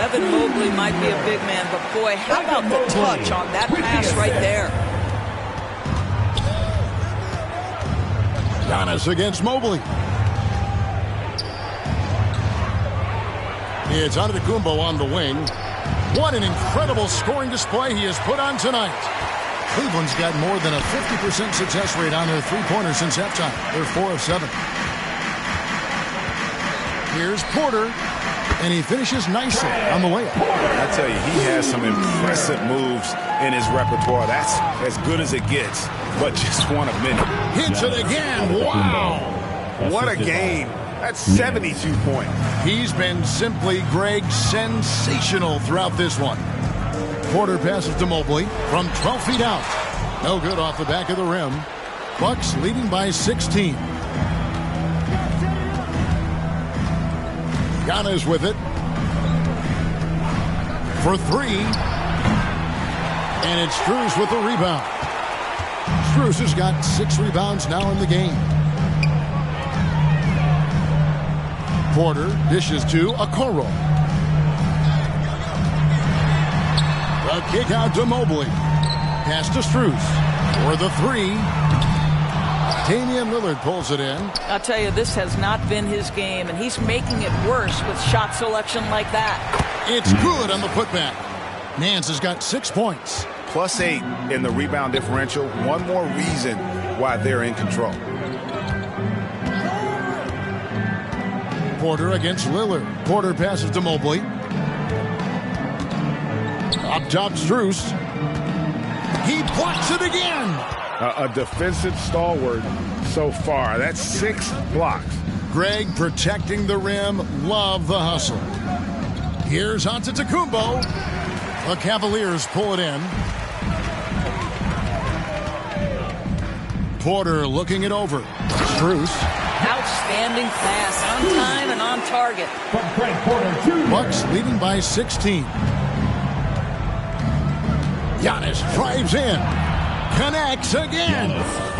Evan Mobley might be a big man, but boy, how about the touch on that pass right there? Giannis against Mobley. It's Antetokounmpo on the wing. What an incredible scoring display he has put on tonight. Cleveland's got more than a 50% success rate on their three-pointers since halftime. They're 4 of 7. Here's Porter, and he finishes nicely on the layup. I tell you, he has some impressive moves in his repertoire. That's as good as it gets, but just one of many. Hits it again. Wow. What a game. That's 72 points. He's been simply, Greg, sensational throughout this one. Porter passes to Mobley from 12 feet out. No good off the back of the rim. Bucks leading by 16. Giannis with it. For 3. And it's Strus with the rebound. Strus has got 6 rebounds now in the game. Porter dishes to Okoro. The kick out to Mobley. Pass to Strus for the 3. Damian Lillard pulls it in. I'll tell you, this has not been his game, and he's making it worse with shot selection like that. It's good on the putback. Nance has got 6 points. +8 in the rebound differential. One more reason why they're in control. Porter against Lillard. Porter passes to Mobley. Up top, Strus. He blocks it again. A defensive stalwart so far. That's 6 blocks. Greg protecting the rim. Love the hustle. Here's Antetokounmpo. The Cavaliers pull it in. Porter looking it over. Strus. Outstanding pass, on time and on target. Bucks leading by 16. Giannis drives in. Connects again.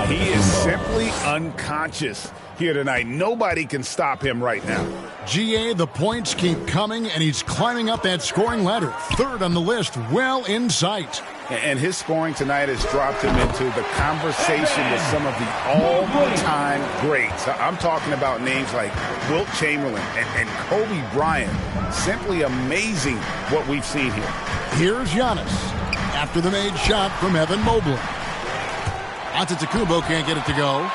He is simply unconscious here tonight. Nobody can stop him right now. GA, the points keep coming, and he's climbing up that scoring ladder. 3rd on the list, well in sight. And his scoring tonight has dropped him into the conversation with some of the all-time greats. I'm talking about names like Wilt Chamberlain and Kobe Bryant. Simply amazing what we've seen here. Here's Giannis after the made shot from Evan Mobley. Antetokounmpo can't get it to go.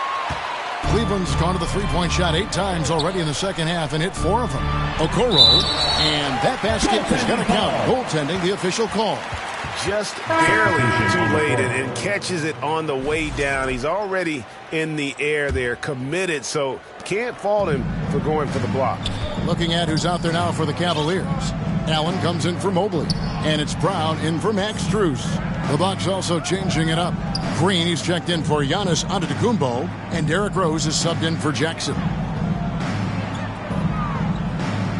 Cleveland's gone to the three-point shot 8 times already in the second half and hit 4 of them. Okoro, and that basket is going to count. Goaltending, the official call. Just barely too late and catches it on the way down. He's already in the air there, committed, so can't fault him for going for the block. Looking at who's out there now for the Cavaliers. Allen comes in for Mobley, and it's Brown in for Max Strus. The Bucks also changing it up. Green, he's checked in for Giannis Antetokounmpo, and Derrick Rose is subbed in for Jackson.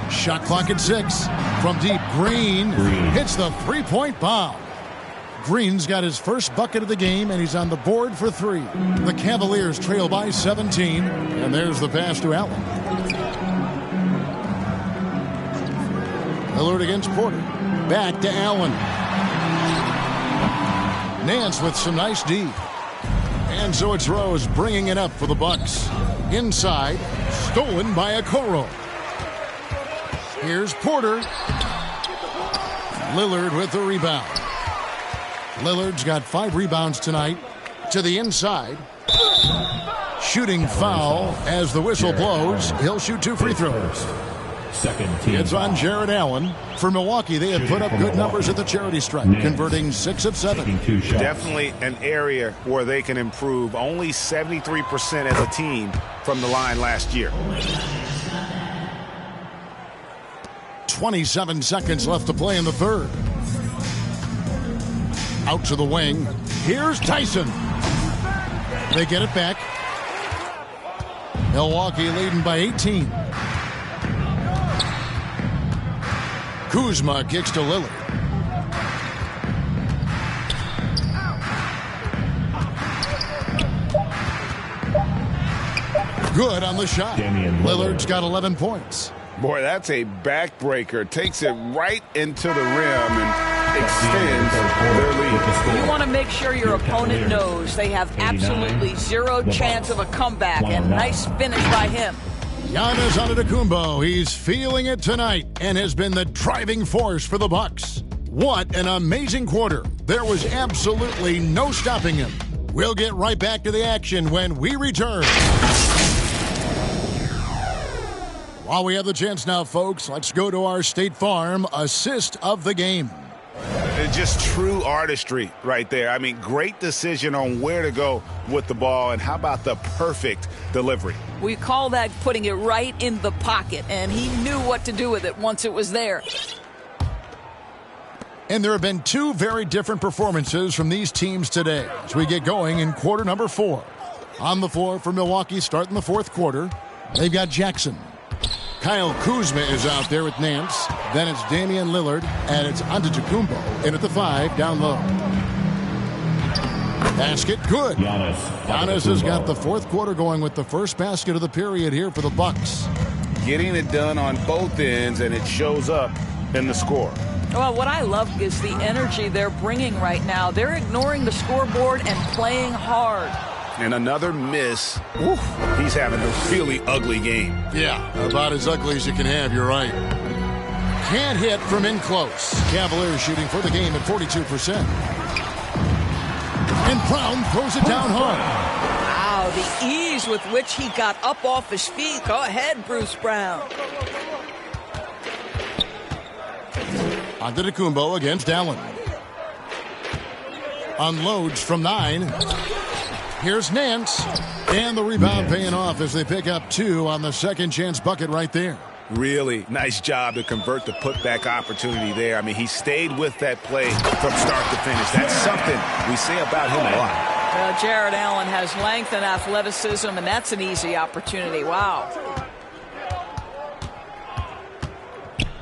Shot clock at 6. From deep, Green hits the three-point bomb. Green's got his first bucket of the game, and he's on the board for 3. The Cavaliers trail by 17, and there's the pass to Allen. Lillard against Porter. Back to Allen. Nance with some nice D. And so it's Rose bringing it up for the Bucks. Inside, stolen by Okoro. Here's Porter. Lillard with the rebound. Lillard's got 5 rebounds tonight. To the inside. Shooting foul as the whistle blows. He'll shoot 2 free throws. Second team. It's on Jared Allen. For Milwaukee, they have put up good numbers at the charity stripe, converting 6 of 7. Definitely an area where they can improve. Only 73% as a team from the line last year. 27 seconds left to play in the third. Out to the wing. Here's Tyson. They get it back. Milwaukee leading by 18. Kuzma kicks to Lillard. Good on the shot. Lillard's got 11 points. Boy, that's a backbreaker. Takes it right into the rim and extends their lead. You want to make sure your opponent knows they have absolutely zero chance of a comeback, and nice finish by him. Giannis Antetokounmpo, he's feeling it tonight and has been the driving force for the Bucks. What an amazing quarter. There was absolutely no stopping him. We'll get right back to the action when we return. While we have the chance now, folks, let's go to our State Farm assist of the game. It's just true artistry right there. I mean, great decision on where to go with the ball, and how about the perfect delivery? We call that putting it right in the pocket, and he knew what to do with it once it was there. And there have been 2 very different performances from these teams today as we get going in quarter number 4. On the floor for Milwaukee starting the fourth quarter, they've got Jackson. Kyle Kuzma is out there with Nance. Then it's Damian Lillard, and it's Antetokounmpo in at the 5 down low. Basket good. Giannis has got the fourth quarter going with the first basket of the period here for the Bucks. Getting it done on both ends, and it shows up in the score. Well, what I love is the energy they're bringing right now. They're ignoring the scoreboard and playing hard. And another miss. Oof, he's having a really ugly game. Yeah, about as ugly as you can have, you're right. Can't hit from in close. Cavaliers shooting for the game at 42%. And Brown throws it down hard. Wow, the ease with which he got up off his feet. Go ahead, Bruce Brown. Antetokounmpo against Allen. Unloads from 9. Here's Nance. And the rebound paying off as they pick up 2 on the second chance bucket right there. Really nice job to convert the putback opportunity there. I mean, he stayed with that play from start to finish. That's something we say about him a lot. Jared Allen has length and athleticism, and that's an easy opportunity. Wow.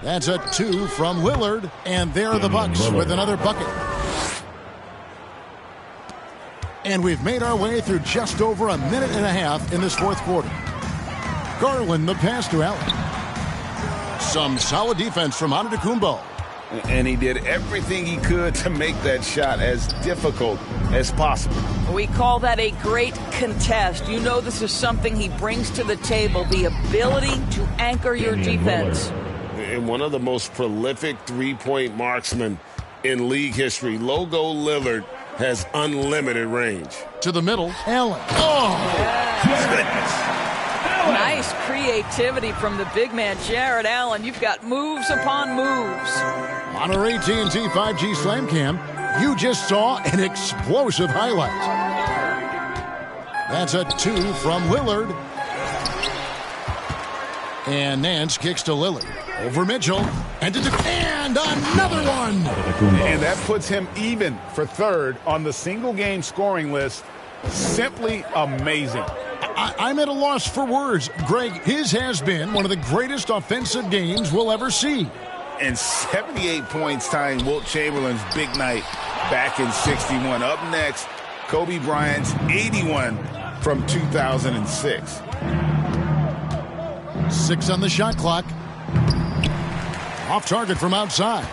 That's a 2 from Lillard, and there are the Bucks with another bucket. And we've made our way through just over a minute and a half in this fourth quarter. Garland the pass to Allen. Some solid defense from Antetokounmpo. And he did everything he could to make that shot as difficult as possible. We call that a great contest. You know this is something he brings to the table, the ability to anchor your defense. And one of the most prolific three-point marksmen in league history, Logo Lillard, has unlimited range. To the middle, Allen. Oh! Yes. Nice creativity from the big man, Jared Allen. You've got moves upon moves. On our AT&T 5G Slam Cam, you just saw an explosive highlight. That's a 2 from Lillard. And Nance kicks to Lillard. Over Mitchell. And another one. And that puts him even for third on the single-game scoring list. Simply amazing. I'm at a loss for words. Greg, his has been one of the greatest offensive games we'll ever see. And 78 points tying Wilt Chamberlain's big night back in '61. Up next, Kobe Bryant's 81 from 2006. 6 on the shot clock. Off target from outside.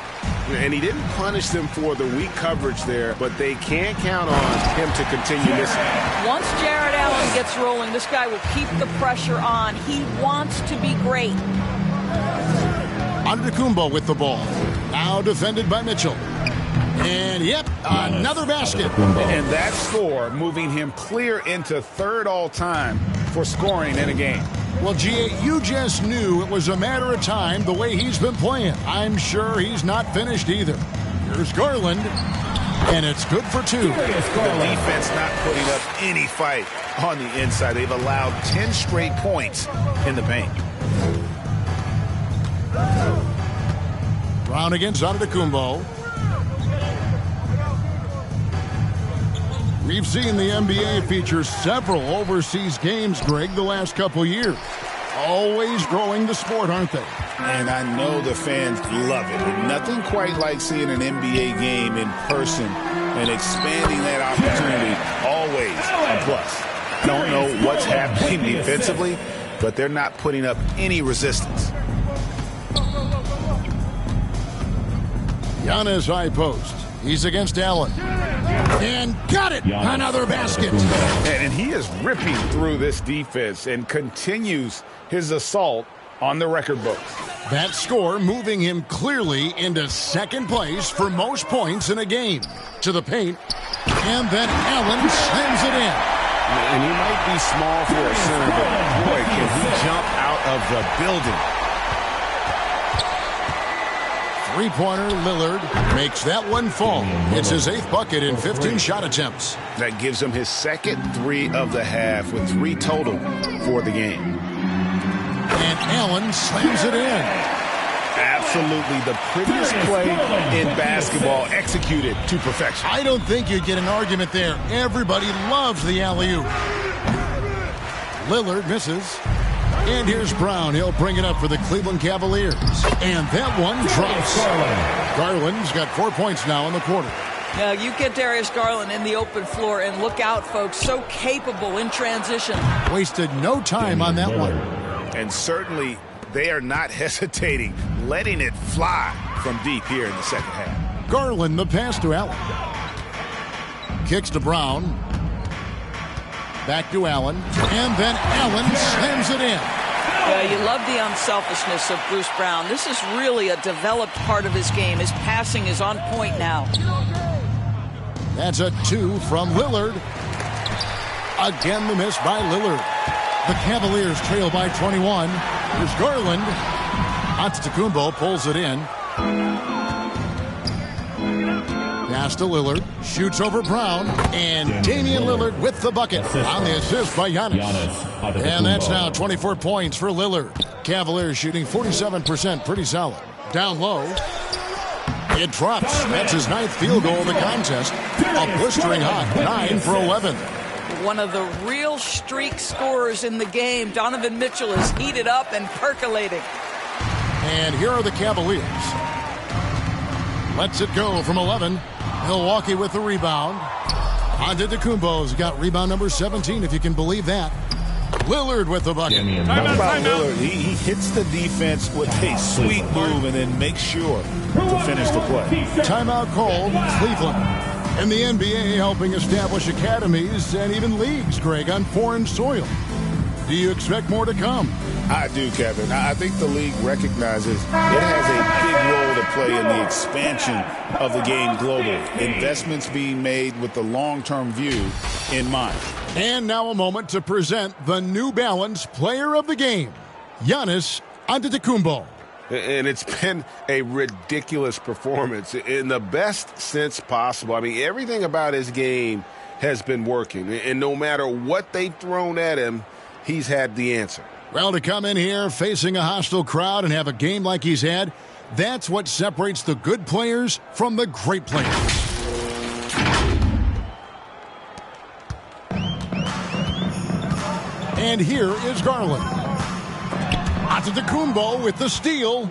And he didn't punish them for the weak coverage there, but they can't count on him to continue missing. Once Jared Allen gets rolling, this guy will keep the pressure on. He wants to be great. Antetokounmpo with the ball. Now defended by Mitchell. And, yep, another basket. And that score moving him clear into third all-time for scoring in a game. Well, G.A., you just knew it was a matter of time the way he's been playing. I'm sure he's not finished either. Here's Garland, and it's good for 2. The defense not putting up any fight on the inside. They've allowed 10 straight points in the paint. Brown against Antetokounmpo. We've seen the NBA feature several overseas games, Greg, the last couple years. Always growing the sport, aren't they? And I know the fans love it. And nothing quite like seeing an NBA game in person and expanding that opportunity. Always a plus. I don't know what's happening defensively, but they're not putting up any resistance. Giannis high post. He's against Allen. And got it! Another basket. And he is ripping through this defense and continues his assault on the record books. That score moving him clearly into second place for most points in a game. To the paint. And then Allen slams it in. And he might be small for a center, but boy, can he jump out of the building. Three-pointer Lillard makes that one fall. It's his 8th bucket in 15 shot attempts. That gives him his second 3 of the half with 3 total for the game. And Allen slams it in. Absolutely the prettiest play in basketball, executed to perfection. I don't think you'd get an argument there. Everybody loves the alley-oop. Lillard misses. And here's Brown. He'll bring it up for the Cleveland Cavaliers. And that one drops. Garland's got 4 points now in the quarter. Now, you get Darius Garland in the open floor, and look out, folks. So capable in transition. Wasted no time on that one. And certainly they are not hesitating, letting it fly from deep here in the second half. Garland, the pass to Allen. Kicks to Brown. Back to Allen. And then Allen slams it in. Yeah, you love the unselfishness of Bruce Brown. This is really a developed part of his game. His passing is on point now. That's a 2 from Lillard. Again, the miss by Lillard. The Cavaliers trail by 21. Here's Garland. Antetokounmpo pulls it in. Pass to Lillard. Shoots over Brown. And Damian Lillard with the bucket on the assist by Giannis. And that's now 24 points for Lillard. Cavaliers shooting 47%. Pretty solid. Down low. It drops. That's his 9th field goal of the contest. A blistering hot 9 for 11. One of the real streak scorers in the game. Donovan Mitchell is heated up and percolating. And here are the Cavaliers. Lets it go from 11. Milwaukee with the rebound. Antetokounmpo's got rebound number 17, if you can believe that. Lillard with the bucket. Lillard, he hits the defense with a sweet move and then makes sure to finish the play. Timeout called Cleveland. And the NBA helping establish academies and even leagues, Greg, on foreign soil. Do you expect more to come? I do, Kevin. I think the league recognizes it has a big role to play in the expansion of the game globally. Investments being made with the long-term view in mind. And now a moment to present the New Balance Player of the Game, Giannis Antetokounmpo. And it's been a ridiculous performance in the best sense possible. I mean, everything about his game has been working. And no matter what they've thrown at him, he's had the answer. Well, to come in here facing a hostile crowd and have a game like he's had, that's what separates the good players from the great players. And here is Garland. Antetokounmpo with the steal.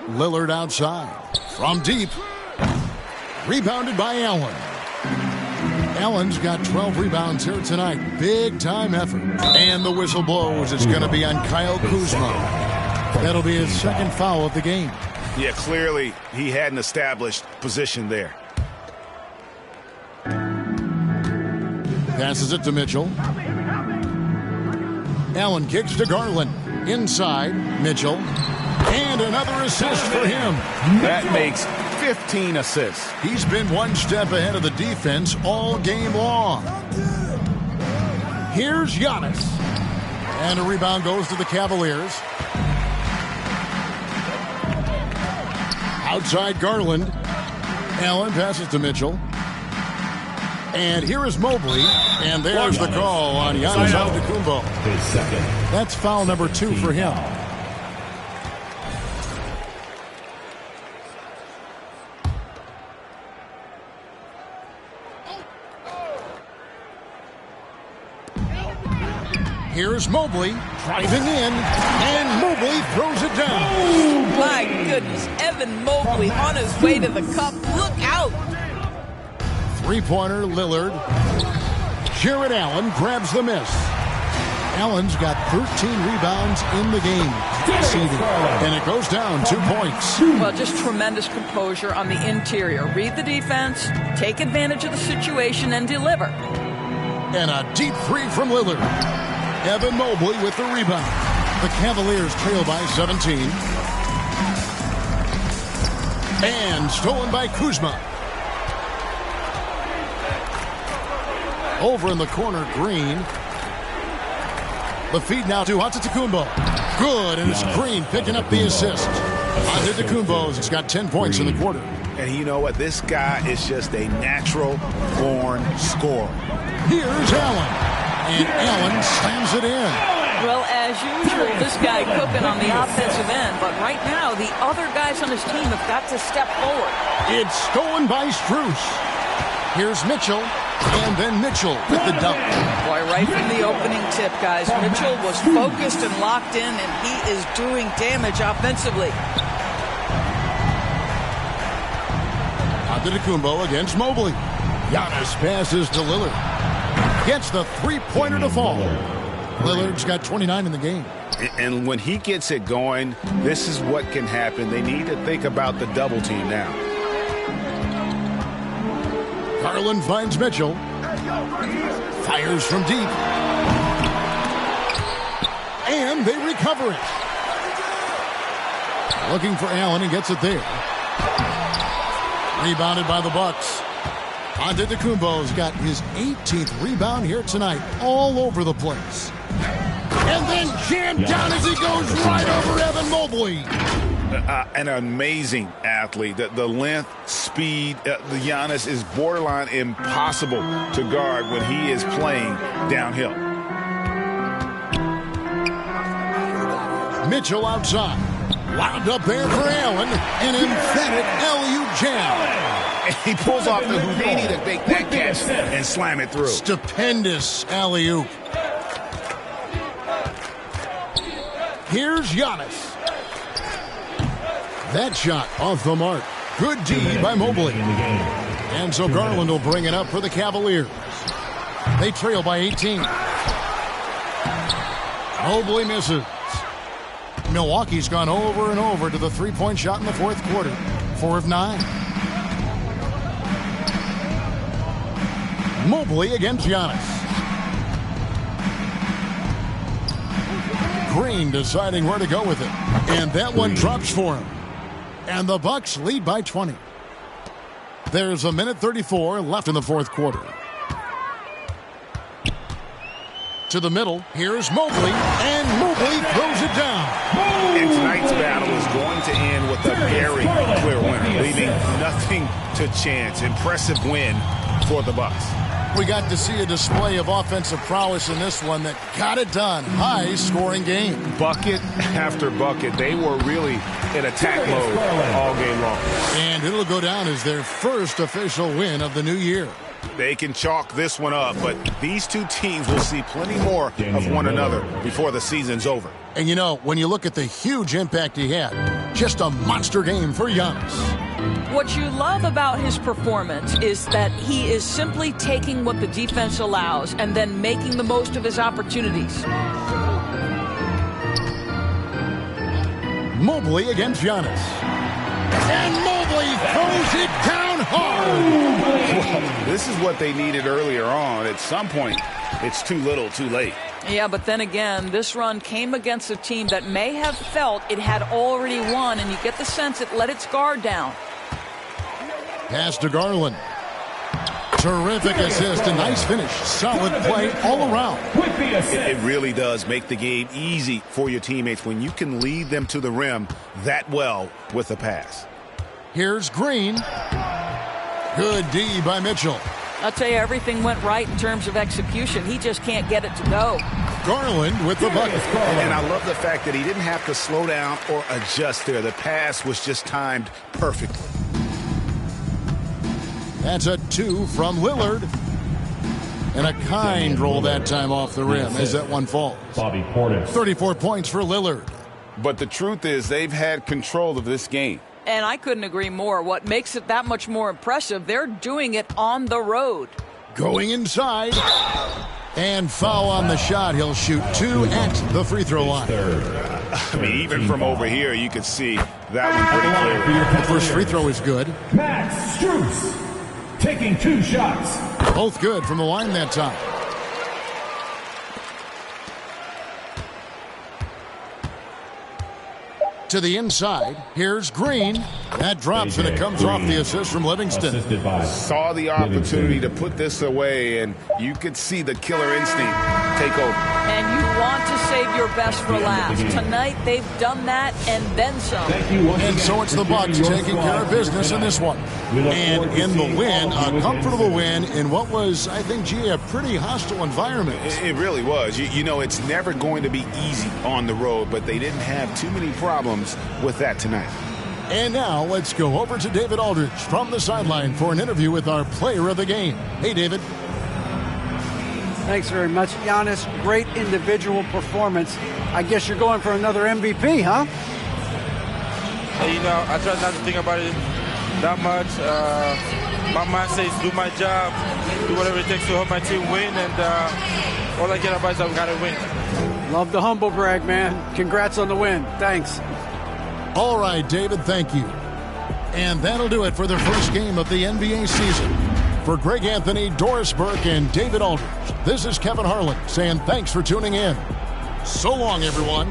Lillard outside. From deep. Rebounded by Allen. Allen's got 12 rebounds here tonight. Big time effort. And the whistle blows. It's going to be on Kyle Kuzma. That'll be his 2nd foul of the game. Yeah, clearly he had an established position there. Passes it to Mitchell. Allen kicks to Garland. Inside, Mitchell. And another assist for him. That makes 15 assists. He's been one step ahead of the defense all game long. Here's Giannis. And a rebound goes to the Cavaliers. Outside Garland. Allen passes to Mitchell. And here is Mobley. And there's the call on Giannis Antetokounmpo. That's foul number 2 for him. Here's Mobley driving in, and Mobley throws it down. Oh, my goodness. Evan Mobley on his way to the cup. Look out. Three-pointer, Lillard. Jared Allen grabs the miss. Allen's got 13 rebounds in the game. And it goes down 2 points. Well, just tremendous composure on the interior. Read the defense, take advantage of the situation, and deliver. And a deep three from Lillard. Evan Mobley with the rebound. The Cavaliers trail by 17. And stolen by Kuzma. Over in the corner, Green. The feed now to Antetokounmpo. Good, and it's Green picking up the assist. Antetokounmpo's got 10 points in the quarter. And you know what? This guy is just a natural-born scorer. Here's Allen. And Allen slams it in. Well, as usual, this guy cooking on the offensive end. But right now, the other guys on his team have got to step forward. It's stolen by Strus. Here's Mitchell. And then Mitchell with the dunk. Boy, right from the opening tip, guys, Mitchell was focused and locked in, and he is doing damage offensively. Antetokounmpo against Mobley. Giannis passes to Lillard. Gets the three-pointer to fall. Lillard's got 29 in the game. And when he gets it going, this is what can happen. They need to think about the double team now. Garland finds Mitchell. Fires from deep. And they recover it. Looking for Allen and gets it there. Rebounded by the Bucks. Antetokounmpo's got his 18th rebound here tonight, all over the place. And then jammed down as he goes right over Evan Mobley. An amazing athlete. The length, speed, the Giannis is borderline impossible to guard when he is playing downhill. Mitchell outside. Wound up there for Allen. An emphatic LU jam. He pulls off the Houdini to make that catch and slam it through. Stupendous alley-oop. Here's Giannis. That shot off the mark. Good D by Mobley. And so Garland will bring it up for the Cavaliers. They trail by 18. Mobley misses. Milwaukee's gone over and over to the three-point shot in the fourth quarter. 4 of 9. Mobley against Giannis. Green deciding where to go with it. And that one drops for him. And the Bucks lead by 20. There's a minute 34 left in the fourth quarter. To the middle, here's Mobley, and Mobley throws it down. And tonight's battle is going to end with a very clear winner, leaving nothing to chance. Impressive win for the Bucks. We got to see a display of offensive prowess in this one that got it done. High-scoring game. Bucket after bucket. They were really in attack mode all game long. And it'll go down as their first official win of the new year. They can chalk this one up, but these two teams will see plenty more of one another before the season's over. And you know, when you look at the huge impact he had, just a monster game for Giannis. What you love about his performance is that he is simply taking what the defense allows and then making the most of his opportunities. Mobley against Giannis. And Mobley throws it down hard. Well, this is what they needed earlier on. At some point, it's too little, too late. Yeah, but then again, this run came against a team that may have felt it had already won, and you get the sense it let its guard down. Pass to Garland. Terrific assist, a nice finish. Solid play all around. It really does make the game easy for your teammates when you can lead them to the rim that well with a pass. Here's Green. Good D by Mitchell. I'll tell you, everything went right in terms of execution. He just can't get it to go. Garland with the bucket. And I love the fact that he didn't have to slow down or adjust there. The pass was just timed perfectly. That's a 2 from Lillard. And a kind roll that time off the rim as that one falls. Bobby Portis. 34 points for Lillard. But the truth is they've had control of this game. And I couldn't agree more. What makes it that much more impressive, they're doing it on the road. Going inside. And foul on the shot. He'll shoot 2 at the free throw line. I mean, even from over here, you could see that one pretty clear. The first free throw is good. Max Strus taking 2 shots. Both good from the line that time. To the inside. Here's Green. That drops and it comes off the assist from Livingston. Saw the opportunity to put this away, and you could see the killer instinct take over. And you want to save your best for last. Tonight, they've done that and then some. And so it's the Bucks taking care of business in this one. And in the win, a comfortable win in what was, I think, a pretty hostile environment. It really was. You know, it's never going to be easy on the road, but they didn't have too many problems with that tonight. And now let's go over to David Aldridge from the sideline for an interview with our player of the game. Hey, David. Thanks very much, Giannis. Great individual performance. I guess you're going for another MVP, huh? You know, I try not to think about it that much. My mind says do my job, do whatever it takes to help my team win, and all I care about is that we got to win. Love the humble brag, man. Congrats on the win. Thanks. All right, David, thank you. And that'll do it for the first game of the NBA season. For Greg Anthony, Doris Burke, and David Aldridge, this is Kevin Harlan saying thanks for tuning in. So long, everyone.